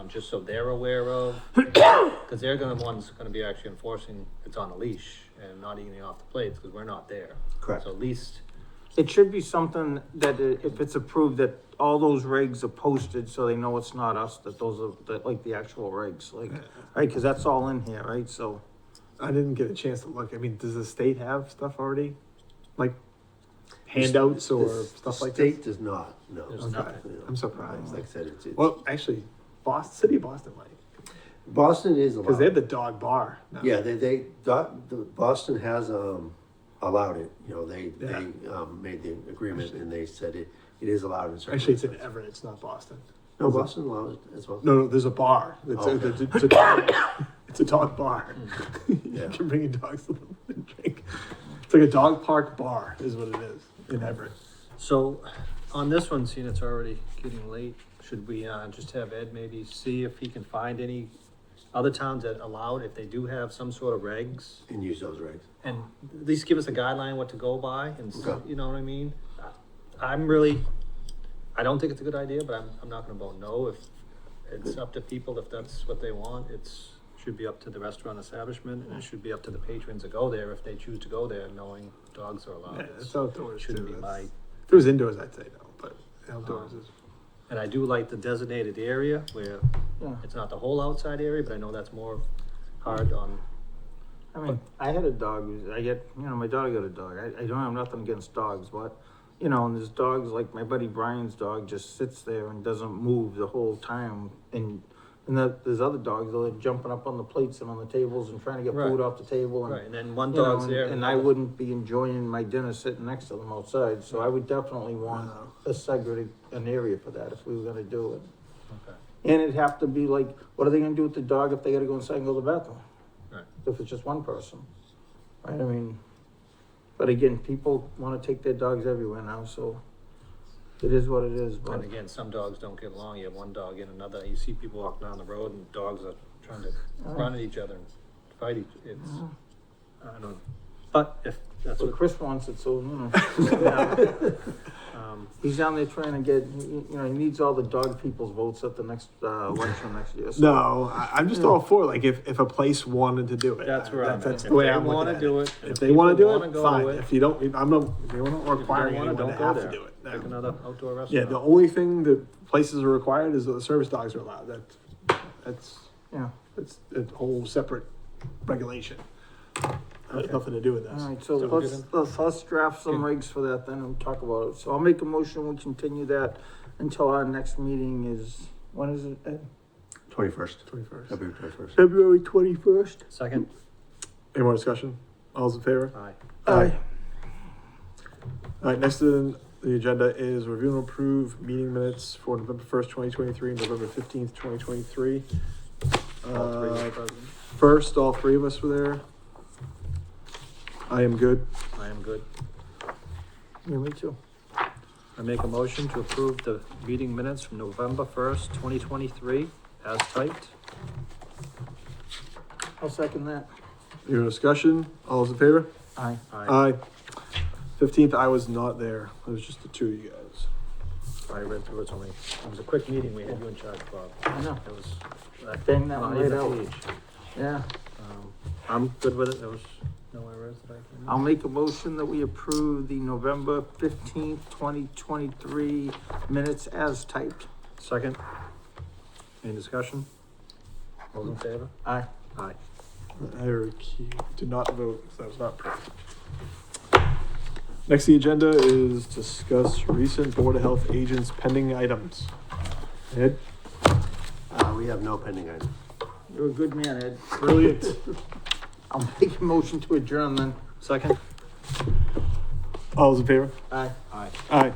just so they're aware of, because they're gonna, ones gonna be actually enforcing it's on a leash and not eating off the plates, because we're not there. Correct. So at least, It should be something that if it's approved, that all those regs are posted, so they know it's not us, that those are, that like the actual regs, like, right, cause that's all in here, right, so. I didn't get a chance to look. I mean, does the state have stuff already? Like handouts or stuff like The this? state does not, no. There's Okay. nothing. You know, I'm surprised. Like I said, it's, Well, actually, Boston, city of Boston might, Boston is allowed. because they have the dog bar now. Yeah, Boston has, allowed it, you know, they made the agreement and they said it is allowed in certain. Actually, it's in Everett, it's not Boston. No, Boston allows it as well. No, there's a bar. It's, Okay. it's a dog bar. You Yeah. can bring your dogs to them and drink. It's like a dog park bar is what it is in Everett. so on this one, seeing it's already getting late, should we, just have Ed maybe see if he can find any other towns that allow it, if they do have some sort of regs? And use those regs. And at least give us a guideline what to go by and, Okay. you know what I mean? I don't think it's a good idea, but I'm not gonna vote no if it's up to people, if that's what they want. Should be up to the restaurant establishment and it should be up to the patrons to go there if they choose to go there knowing dogs are allowed. Yeah, it's outdoors Shouldn't too. be That's- my, If it was indoors, I'd say no, but outdoors is. and I do like the designated area where Yeah. it's not the whole outside area, but I know that's more hard on, I mean, I had a dog, my daughter got a dog, I don't have nothing against dogs, but, you know, and there's dogs, like my buddy Brian's dog just sits there and doesn't move the whole time, and there's other dogs that are jumping up on the plates and on the tables and trying to get Right. food off the table, right, and, and then one you know, dog's there. and I wouldn't be enjoying my dinner sitting next to them outside, so I would definitely want a segregated, an area for that if we were gonna do it. Okay. And it'd have to be like, what are they gonna do with the dog if they gotta go inside and go to the bathroom? Right. If it's just one person, right, I mean, but again, people wanna take their dogs everywhere now, so it is what it is, but. And again, some dogs don't get along. You have one dog and another. You see people walking down the road and dogs are trying to run at each other and fight I don't know. But if that's So what, Chris wants it, so, you know. He's down there trying to get, you know, he needs all the dog people's votes at the next, election next year, so. No, I'm just all for like if a place wanted to do it. that's where I'm at. That's If the way they I'm looking wanna at do it. it, and If if they wanna do people wanna it, go fine. to it. If you don't, I'm not requiring wanna, anyone to don't go have there. to do it. Pick another outdoor Yeah, restaurant. the only thing that places are required is that the service dogs are allowed. That's Yeah, It's a whole separate regulation. Has nothing to do with this. alright, so So we're let's draft some regs for that then and talk about it. So I'll make a motion, we continue that until our next meeting is, when is it, Ed? 21st, 21st. February 21st. February 21st? Second? Any more discussion? All's in favor? Aye. Aye. Alright, next on the agenda is review and approve meeting minutes for November 1st, 2023, November 15th, 2023. All three are present. First, all three of us were there. I am good. I am good. Yeah, me too. I make a motion to approve the meeting minutes from November 1st, 2023 as typed. I'll second that. Your discussion, all's in favor? Aye. Aye. 15th, I was not there. It was just the two of you guys. I read through it, it was a quick meeting, we had you in charge, Bob. I know. It was Bang that not one even right a out. page. Yeah. I'm good with it, there was no errors that I can. I'll make a motion that we approve the November 15th, 2023 minutes as typed. Second? Any discussion? All in favor? Aye. Aye. I did not vote, so that was not present. Next, the agenda is discuss recent Board of Health agents pending items. Ed? We have no pending items. You're a good man, Ed. Brilliant. I'll make a motion to adjourn then. Second? All's in favor? Aye. Aye. Aye.